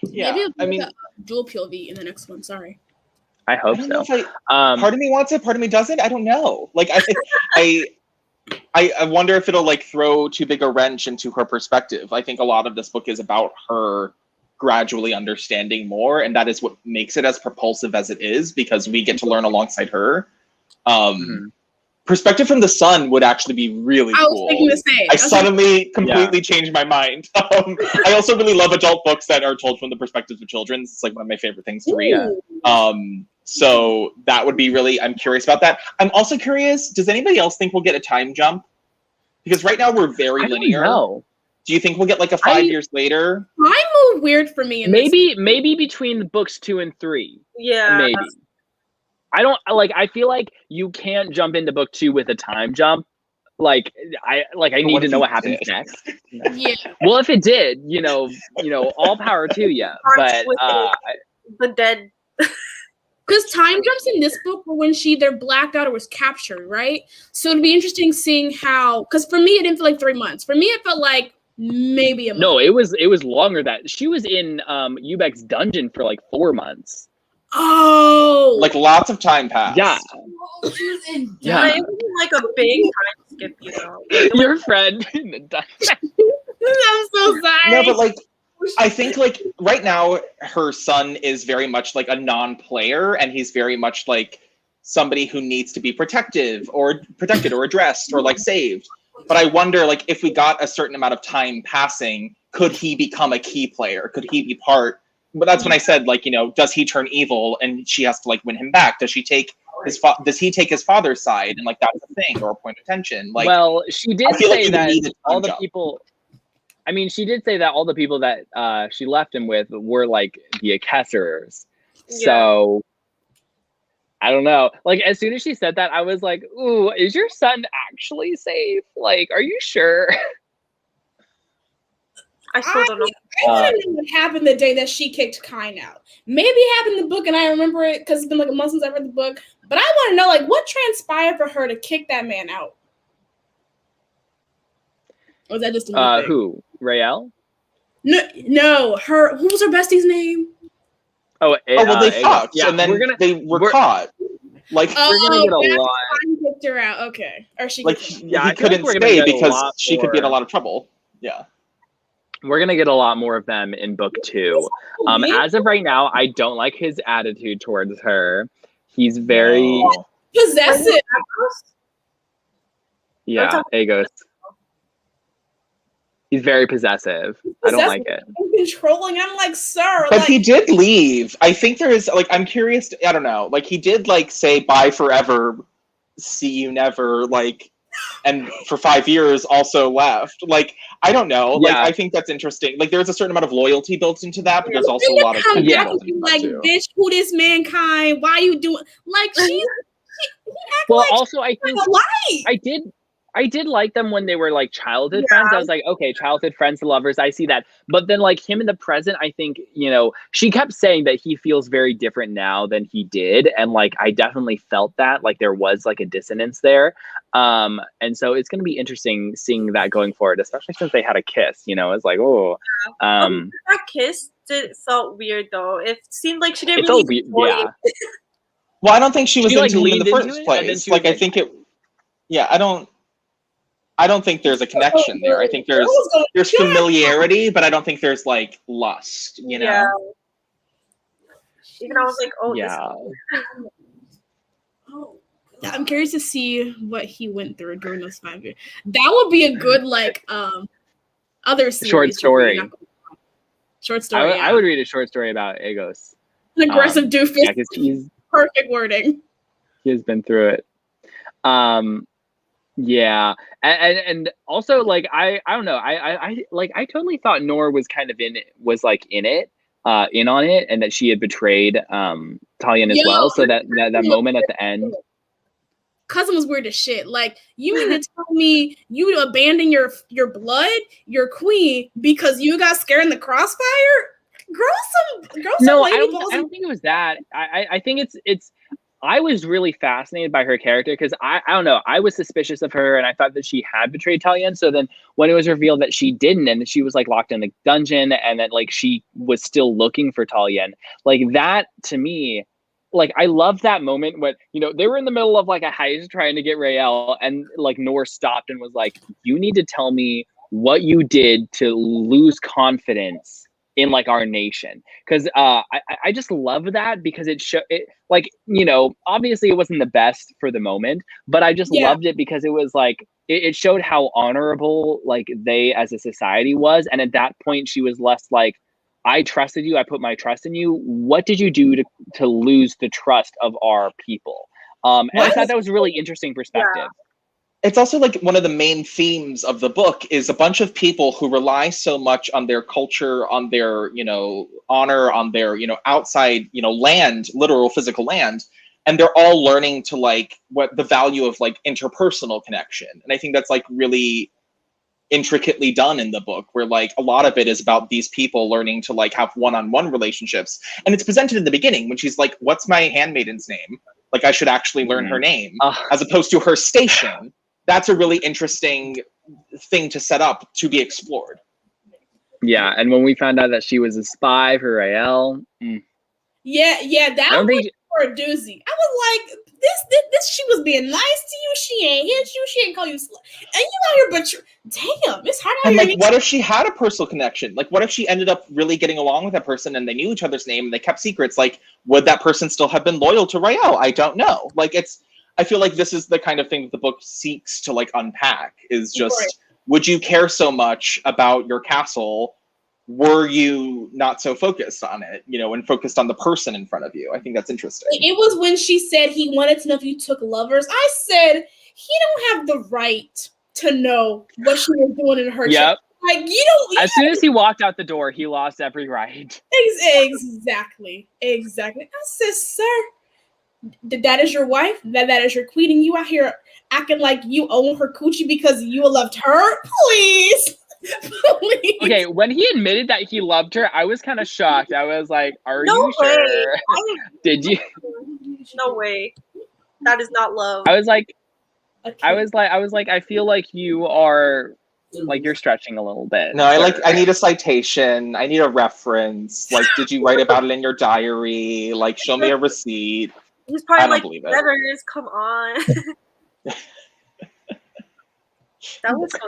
Yeah, maybe I mean, dual POV in the next one. Sorry. I hope I don't know so. if part of me wants it, part of me doesn't. I don't know. Like, I wonder if it'll like throw too big a wrench into her perspective. I think a lot of this book is about her gradually understanding more, and that is what makes it as propulsive as it is, because we get to learn alongside her. Perspective from the son would actually be really cool. I was thinking the same. I suddenly completely changed my mind. I also really love adult books that are told from the perspectives of children. It's like one of my favorite things to read. So that would be really, I'm curious about that. I'm also curious, does anybody else think we'll get a time jump? Because right now we're very linear. No. Do you think we'll get like a 5 years later? Time moved weird for me. Maybe between books 2 and 3. Yeah. Maybe. I don't like. I feel like you can't jump into book 2 with a time jump. Like I need to know what happens next. Yeah. Well, if it did, you know, all power to you. But the dead. Because time jumps in this book were when she either blacked out or was captured, right? So it'd be interesting seeing how. Because for me, it didn't feel like 3 months. For me, it felt like maybe a month. No, it was longer. That she was in Ubek's dungeon for like 4 months. Oh, Like lots of time passed. Yeah. Oh, she was in. Yeah. It was like a big time skip, you know. Your friend in the dungeon. I'm so sorry. No, but like, I think like right now her son is very much like a non-player, and he's very much like somebody who needs to be protected or addressed or like saved. But I wonder, like, if we got a certain amount of time passing, could he become a key player? Could he be part? But that's when I said, like, you know, does he turn evil and she has to like win him back? Does she take does he take his father's side, and like that's a thing or a point of tension? Like, well, she did say like that all the people. I mean, she did say that all the people that she left him with were like the Akessers. Yeah. So I don't know. Like, as soon as she said that, I was like, "Ooh, is your son actually safe? Like, are you sure?" I still don't know. I want to know what happened the day that she kicked Kine out. Maybe it happened in the book, and I remember it because it's been like a month since I read the book. But I want to know, like, what transpired for her to kick that man out? Or was that just a thing? Who? Raelle? No, her. Who was her bestie's name? well, they fucked, yeah, and then they were caught. Like, we're gonna get a lot. Kine kicked her out. Okay, or she. Like, kicked her out. Yeah, I he feel like couldn't we're gonna stay get a because lot she could be in a more. lot of trouble. Yeah. We're gonna get a lot more of them in book 2. As of right now, I don't like his attitude towards her. He's very Possessive. yeah, Agos. He's very possessive. I don't like it. Controlling. I'm like, sir. But like, he did leave. I think there is, like, I'm curious. I don't know. Like, he did, like, say bye forever, see you never, like, and for 5 years also left. Like, I don't know. Like, Yeah. I think that's interesting. Like, there's a certain amount of loyalty built into that, but there's also a lot of come back built and into be like, that too. bitch, who this mankind? Why you doing? Like, he Well, like also, I think a lie. I did like them when they were like childhood friends. I was like, okay, childhood friends, lovers, I see that. But then like him in the present, I think, you know, she kept saying that he feels very different now than he did. And like, I definitely felt that, like there was like a dissonance there. And so it's going to be interesting seeing that going forward, especially since they had a kiss, you know, it's like, oh, that kiss felt weird though. It seemed like she didn't it really felt weird. enjoy Yeah. it. Well, I don't think she was She, like, into him in the leaned into first it, and then place. she was Like, I like- think it. Yeah, I don't think there's a connection there. I think there's familiarity, but I don't think there's like lust, you know? Yeah. Even I was like, oh, Yeah. Yeah, I'm curious to see what he went through during those 5 years. That would be a good like other series. Short story. Short story. I would read a short story about Agos. An aggressive doofus. Yeah, because he's Perfect wording. he has been through it. Yeah, and also like I don't know, I totally thought Nora was kind of in it, in on it, and that she had betrayed Talion as well. So that moment at the end. Cousin was weird as shit. Like, you mean to tell me you would abandon your blood, your queen, because you got scared in the crossfire? No, I don't think it was that. I think it's I was really fascinated by her character because I don't know, I was suspicious of her and I thought that she had betrayed Talion. So then when it was revealed that she didn't and that she was like locked in the dungeon and that like she was still looking for Talion, like that to me, like I love that moment when, you know, they were in the middle of like a heist trying to get Raelle and like Nor stopped and was like, you need to tell me what you did to lose confidence in like our nation, because I just love that because it like, you know, obviously it wasn't the best for the moment, but I just loved it because it was like it showed how honorable like they as a society was, and at that point she was less like, I trusted you, I put my trust in you. What did you do to lose the trust of our people? And I thought that was a really interesting perspective. Yeah. It's also like one of the main themes of the book is a bunch of people who rely so much on their culture, on their, you know, honor, on their, you know, outside, you know, land, literal physical land. And they're all learning to like what the value of like interpersonal connection. And I think that's like really intricately done in the book, where like a lot of it is about these people learning to like have one-on-one relationships. And it's presented in the beginning when she's like, what's my handmaiden's name? Like I should actually learn her name as opposed to her station. That's a really interesting thing to set up to be explored. Yeah, and when we found out that she was a spy for Raelle, yeah, that was for a doozy. I was like, this she was being nice to you. She ain't hit you. She ain't call you slut. And you out here, but damn, it's hard out here. And like, what if she had a personal connection? Like, what if she ended up really getting along with that person and they knew each other's name and they kept secrets? Like, would that person still have been loyal to Raelle? I don't know. Like, I feel like this is the kind of thing that the book seeks to like unpack, is just, would you care so much about your castle? Were you not so focused on it, you know, and focused on the person in front of you? I think that's interesting. It was when she said he wanted to know if you took lovers. I said, he don't have the right to know what she was doing in her Yep. Like, you don't. As soon as he walked out the door, he lost every right. Exactly. I said, sir, that is your wife, that is your queen, and you out here acting like you own her coochie because you loved her? Please. Okay, when he admitted that he loved her, I was kind of shocked. I was like, are you sure? Did you? No way. That is not love. I was like, I feel like you are, like, you're stretching a little bit. No, I need a citation. I need a reference. Like, did you write about it in your diary? Like, show me a receipt. He's probably like, letters, come on. That was so.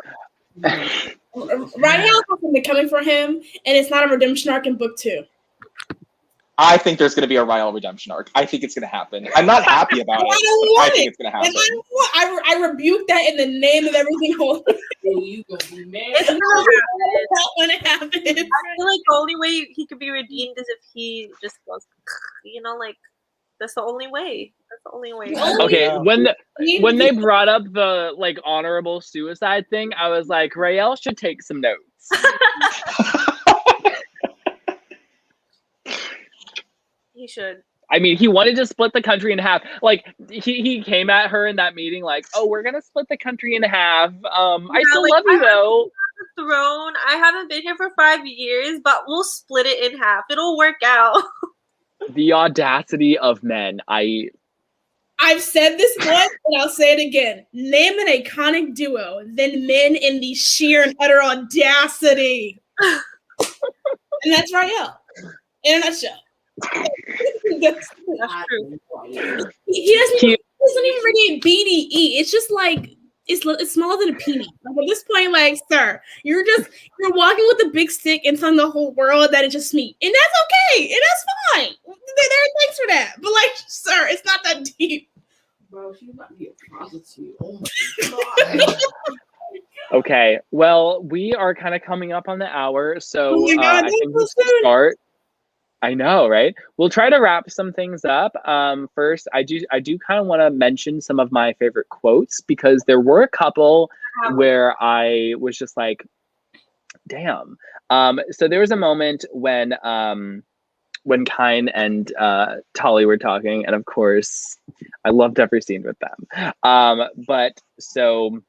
Right now, something coming for him, and it's not a redemption arc in book 2. I think there's going to be a Ryle redemption arc. I think it's going to happen. I'm not happy about it. I think it's going to happen. I rebuke that in the name of everything holy. You gonna be mad? It's not When it happens. I feel like the only way he could be redeemed is if he just goes, like that's the only way. That's the only way. Okay, when they brought up the like honorable suicide thing, I was like, Rael should take some notes. He should. I mean, he wanted to split the country in half. Like he came at her in that meeting, like, "Oh, we're gonna split the country in half. I still love you though." Throne. I haven't been here for 5 years, but we'll split it in half. It'll work out. The audacity of men. I've said this once, and I'll say it again. Name an iconic duo, then men in the sheer and utter audacity. And that's Rael. In a nutshell. That's true. He doesn't even radiate BDE. It's just like it's smaller than a peanut. Like at this point, like, sir, you're walking with a big stick and telling the whole world that it's just meat, and that's okay, and that's fine. There are things for that, but like, sir, it's not that deep. Bro, she's about to be a prostitute. Oh my god. Okay, well, we are kind of coming up on the hour, so I think we'll start. I know, right? We'll try to wrap some things up. First, I do kind of want to mention some of my favorite quotes because there were a couple where I was just like, damn. So there was a moment when Kyne and Tolly were talking, and of course, I loved every scene with them. But so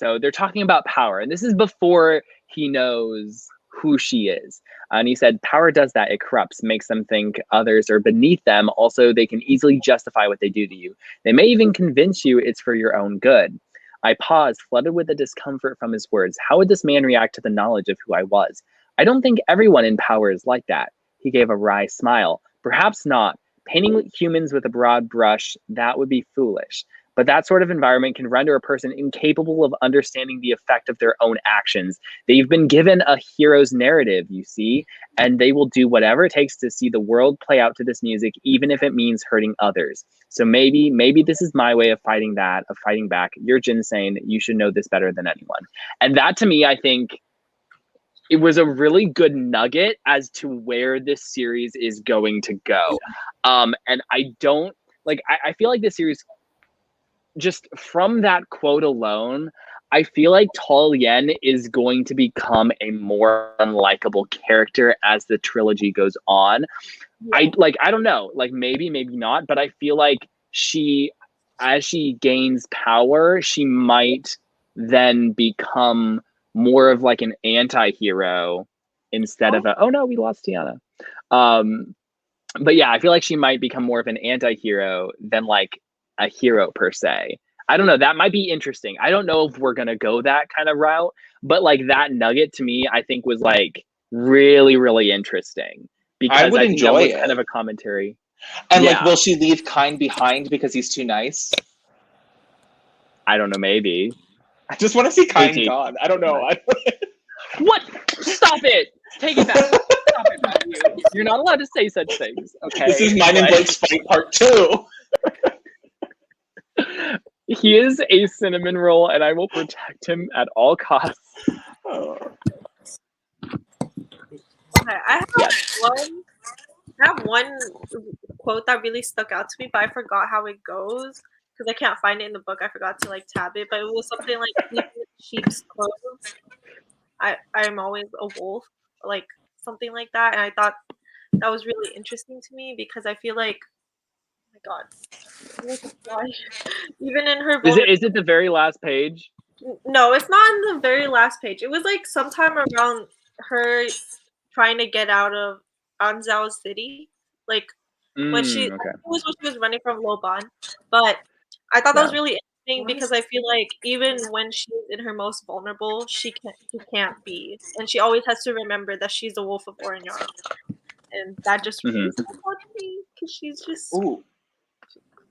they're talking about power, and this is before he knows who she is. And he said, power does that. It corrupts, makes them think others are beneath them. Also, they can easily justify what they do to you. They may even convince you it's for your own good. I paused, flooded with the discomfort from his words. How would this man react to the knowledge of who I was? I don't think everyone in power is like that. He gave a wry smile. Perhaps not. Painting humans with a broad brush, that would be foolish. But that sort of environment can render a person incapable of understanding the effect of their own actions. They've been given a hero's narrative, you see, and they will do whatever it takes to see the world play out to this music, even if it means hurting others. So maybe this is my way of fighting back. You're Jinsane. You should know this better than anyone. And that, to me, I think it was a really good nugget as to where this series is going to go. And I don't, like, I feel like this series, just from that quote alone, I feel like Tol Yen is going to become a more unlikable character as the trilogy goes on. Yeah. I don't know, like maybe not, but I feel like as she gains power, she might then become more of like an anti-hero instead of oh no, we lost Tiana. But yeah, I feel like she might become more of an anti-hero than like a hero per se. I don't know. That might be interesting. I don't know if we're going to go that kind of route, but like that nugget to me, I think was like really, really interesting because I would enjoy it. Kind of a commentary. And like, will she leave Kyne behind because he's too nice? I don't know. Maybe. I just want to see Kyne gone. I don't know. What? Stop it. Take it back. Stop it, Matthew. You're not allowed to say such things. Okay. This is mine and Blake's fight part 2. He is a cinnamon roll, and I will protect him at all costs. Okay, I have one quote that really stuck out to me, but I forgot how it goes because I can't find it in the book. I forgot to like tab it, but it was something like sheep's clothes. I'm always a wolf, like something like that, and I thought that was really interesting to me because I feel like, oh my god, even in her is it the very last page? No, it's not in the very last page. It was like sometime around her trying to get out of Anzao City, like when she was running from Loban. But I thought that was really interesting because I feel like even when she's in her most vulnerable, she can't be, and she always has to remember that she's the Wolf of Oren-yaro, and that just really stuck out to me because she's just. Ooh.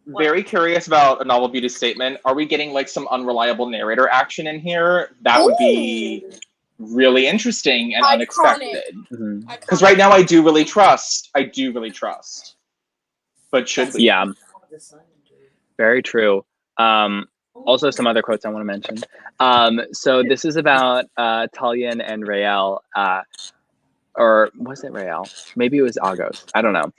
Very curious about a Novel Beauty statement. Are we getting like some unreliable narrator action in here? That would be really interesting and Iconic. unexpected. Because Iconic. right now I do really trust. But should we? Yeah, very true. Also, some other quotes I want to mention. So this is about Talia and Rael. Or was it Rael? Maybe it was Agos. I don't know.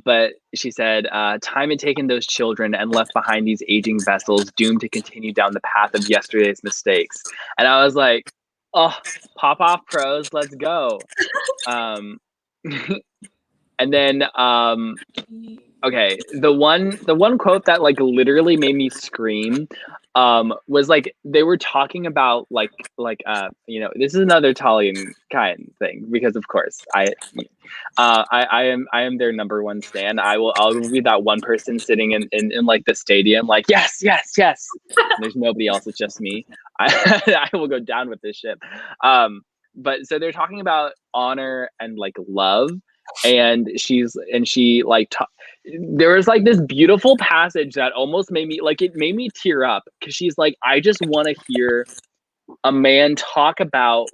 But she said, time had taken those children and left behind these aging vessels doomed to continue down the path of yesterday's mistakes. And I was like, oh, pop off pros, let's go. And then, okay, the one quote that like literally made me scream was like they were talking about like you know, this is another Italian kind thing because of course I am their number one stan. I'll be that one person sitting in like the stadium like yes. There's nobody else, it's just me. I will go down with this ship. But so they're talking about honor and like love, and she like there was like this beautiful passage that almost made me tear up because she's like, I just want to hear a man talk about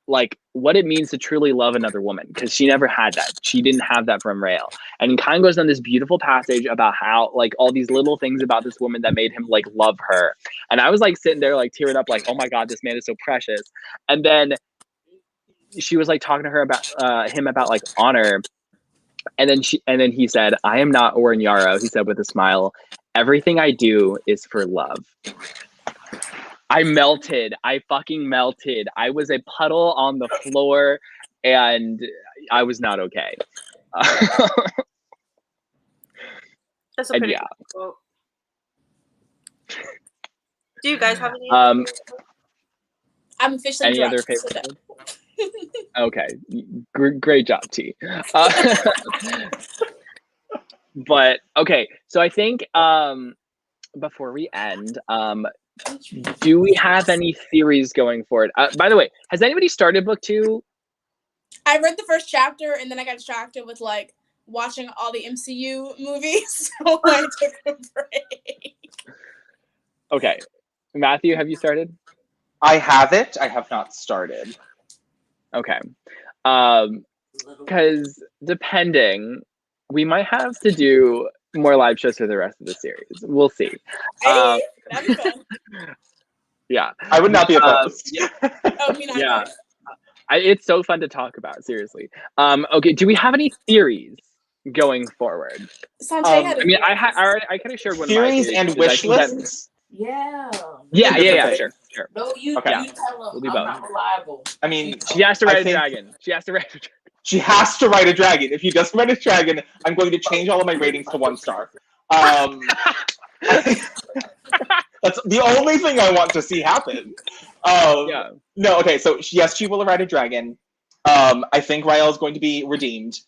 like what it means to truly love another woman, because she never had that. She didn't have that from Rael, and kind of goes on this beautiful passage about how like all these little things about this woman that made him like love her. And I was like sitting there like tearing up like, oh my god, this man is so precious. And then she was like talking to her about him about like honor. And then he said, I am not Oren-yaro, he said with a smile. Everything I do is for love. I melted. I fucking melted. I was a puddle on the floor and I was not okay. That's a pretty yeah. quote. Do you guys have any? I'm officially any drunk. other favorite? Okay, great job, T. But okay, so I think before we end, do we have any theories going forward? By the way, has anybody started book 2? I read the first chapter and then I got distracted with like watching all the MCU movies, so I took a break. Okay, Matthew, have you started? I have it. I have not started. Okay. Because depending, we might have to do more live shows for the rest of the series. We'll see. Hey, that'd be fun. Yeah. I would not be opposed. Oh, me neither. Yeah. It's so fun to talk about, seriously. Okay, do we have any theories going forward? Sanjay had a I mean, theory. I kind of shared one Theories of my and wish lists? Yeah. Yeah, sure. No, you Okay. you tell them We'll do I'm both. not reliable. I mean, She has to I ride a think- dragon. She has to ride a dragon. she has to write a dragon. If he doesn't write a dragon, I'm going to change all of my ratings to 1 star. That's the only thing I want to see happen. Yeah. No, okay, so yes, she will ride a dragon. I think Rael is going to be redeemed.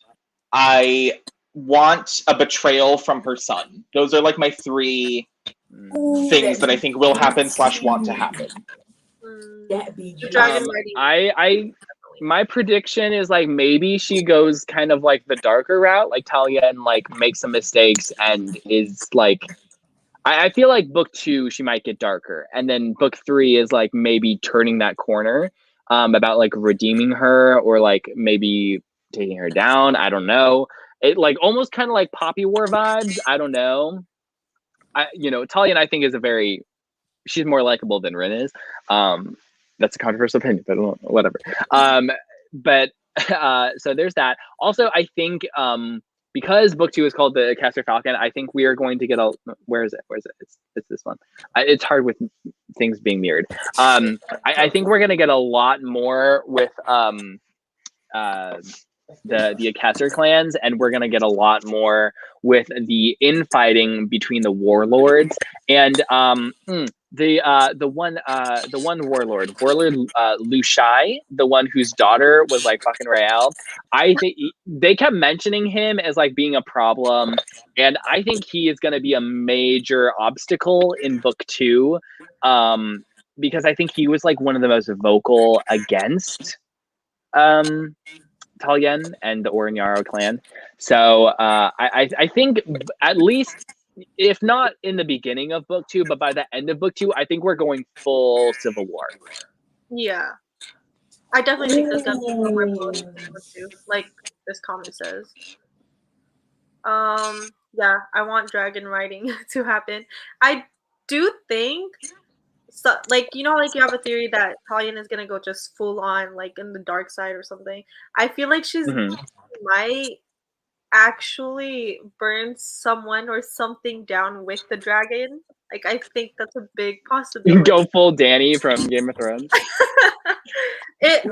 I want a betrayal from her son. Those are like my 3 things that I think will happen / want to happen. That'd be The dragon riding. My prediction is like maybe she goes kind of like the darker route, like Talia, and like makes some mistakes and is like, I feel like book 2 she might get darker, and then book 3 is like maybe turning that corner about like redeeming her or like maybe taking her down. I don't know. It like almost kind of like Poppy War vibes. I don't know. Talia I think is she's more likable than Rin is. That's a controversial opinion, but whatever. But so there's that. Also, I think because book 2 is called The Castor Falcon, I think we are going to get where is it? It's this one. It's hard with things being mirrored. I think we're gonna get a lot more with the Akasser clans, and we're gonna get a lot more with the infighting between the warlords and the one warlord Lushai, the one whose daughter was like fucking Rael. I think they kept mentioning him as like being a problem, and I think he is going to be a major obstacle in book 2, because I think he was like one of the most vocal against Talien and the Oren-yaro clan. So I think at least, if not in the beginning of book 2, but by the end of book 2, I think we're going full civil war. Yeah. I definitely think that's gonna be one of my most too, like this comment says. Yeah, I want dragon riding to happen. I do think so, like you know, like you have a theory that Talion is gonna go just full on like in the dark side or something. I feel like she's might actually burn someone or something down with the dragon. Like I think that's a big possibility. Go full Dany from Game of Thrones.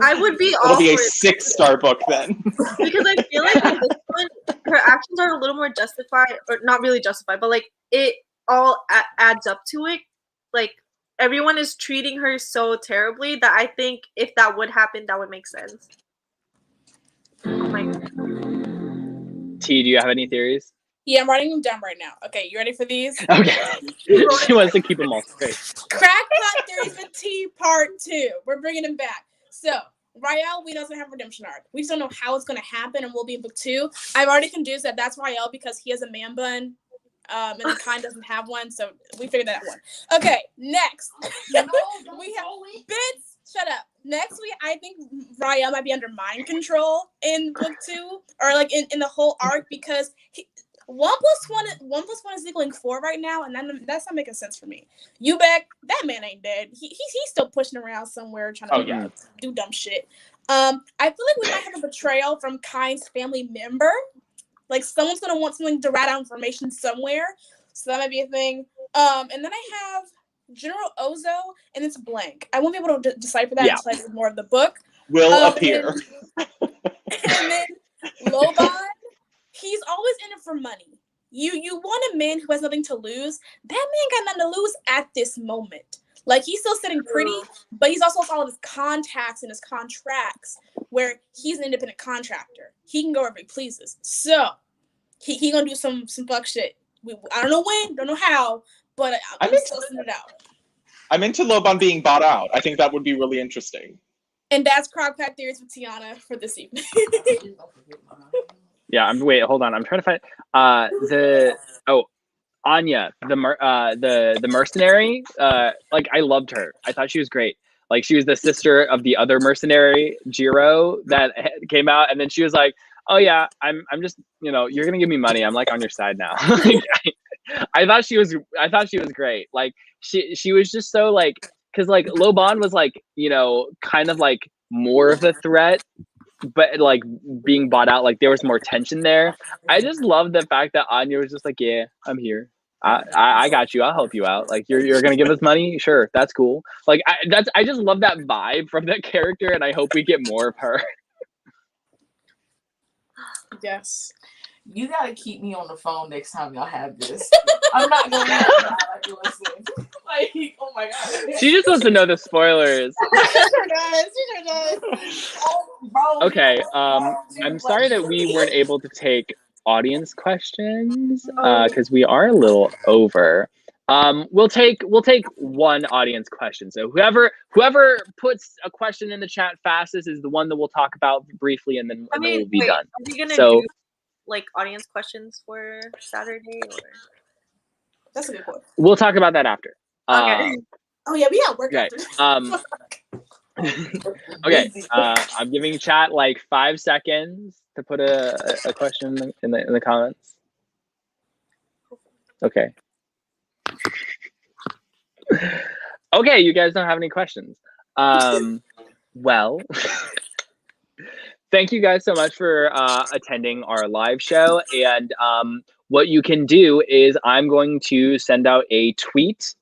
I would be It'll all be a for it 6-star book then. because I feel like in this one, her actions are a little more justified, or not really justified, but like it all adds up to it. Like everyone is treating her so terribly that I think if that would happen, that would make sense. Oh my God. T, do you have any theories? Yeah, I'm writing them down right now. Okay, you ready for these? Okay. She wants to keep them all straight. Crackpot Theories with T Part 2. We're bringing them back. So, Rael, we know doesn't have a redemption arc. We just don't know how it's going to happen, and we'll be in book 2. I've already convinced that that's Rael because he has a man bun, and the kind doesn't have one, so we figured that one. Okay, next. We have Bits. Shut up. Next week, I think Rael might be under mind control in book 2, or like in the whole arc, because 1 + 1 is equaling 4 right now, and that's not making sense for me. Ubek, that man ain't dead. He's still pushing around somewhere trying to do dumb shit. I feel like we might have a betrayal from Kyne's family member. Like someone's gonna want something to rat out information somewhere, so that might be a thing. And then I have General Ozo, and it's blank. I won't be able to decipher that until I read more of the book. Will appear. And then Loban. He's always in it for money. You want a man who has nothing to lose. That man got nothing to lose at this moment. Like, he's still sitting pretty, but he's also followed his contacts and his contracts, where he's an independent contractor. He can go wherever he pleases. So he gonna do some fuck shit. I don't know when, don't know how, but I'm sussing it out. I'm into Loban being bought out. I think that would be really interesting. And that's Crockpat Theories with Tiana for this evening. Yeah, wait, hold on. I'm trying to find Anya, the mercenary. Like, I loved her. I thought she was great. Like, she was the sister of the other mercenary, Jiro, that came out, and then she was like, "Oh yeah, I'm just, you're gonna give me money. I'm like on your side now." I thought she was great. Like, she was just so like, because like Loban was like, kind of like more of a threat, but like being bought out, like there was more tension there. I just love the fact that Anya was just like, "Yeah, I'm here. I got you. I'll help you out. Like, you're gonna give us money? Sure, that's cool." Like, I just love that vibe from that character, and I hope we get more of her. Yes. You gotta keep me on the phone next time y'all have this. I'm not gonna listen. Like, oh my God. She just wants to know the spoilers. She sure does. Okay. I'm sorry that we weren't able to take audience questions because we are a little over. We'll take one audience question. So whoever puts a question in the chat fastest is the one that we'll talk about briefly, and then we'll be done. Are we gonna do like audience questions for Saturday, or? That's a good point. We'll talk about that after. Okay. Oh yeah, we have work Okay. after. Okay. I'm giving chat like 5 seconds to put a question in the comments. Okay. Okay, you guys don't have any questions. Well, thank you guys so much for attending our live show. And what you can do is I'm going to send out a tweet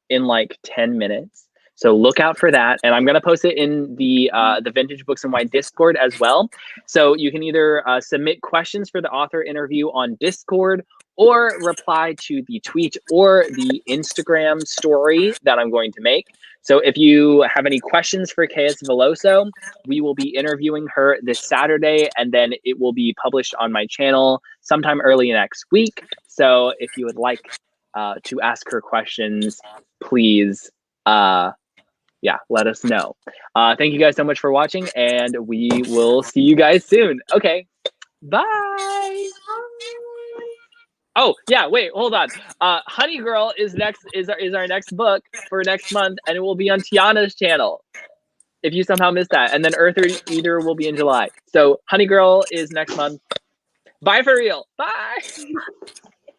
in like 10 minutes. So look out for that. And I'm going to post it in the Vintage Books and Wine Discord as well. So you can either submit questions for the author interview on Discord, or reply to the tweet or the Instagram story that I'm going to make. So if you have any questions for KS Villoso, we will be interviewing her this Saturday, and then it will be published on my channel sometime early next week. So if you would like to ask her questions, please, let us know. Thank you guys so much for watching, and we will see you guys soon. Okay, bye. Oh yeah, wait, hold on. Honey Girl is our next book for next month, and it will be on Tiana's channel. if you somehow missed that. And then Earth Eater will be in July. So Honey Girl is next month. Bye for real. Bye.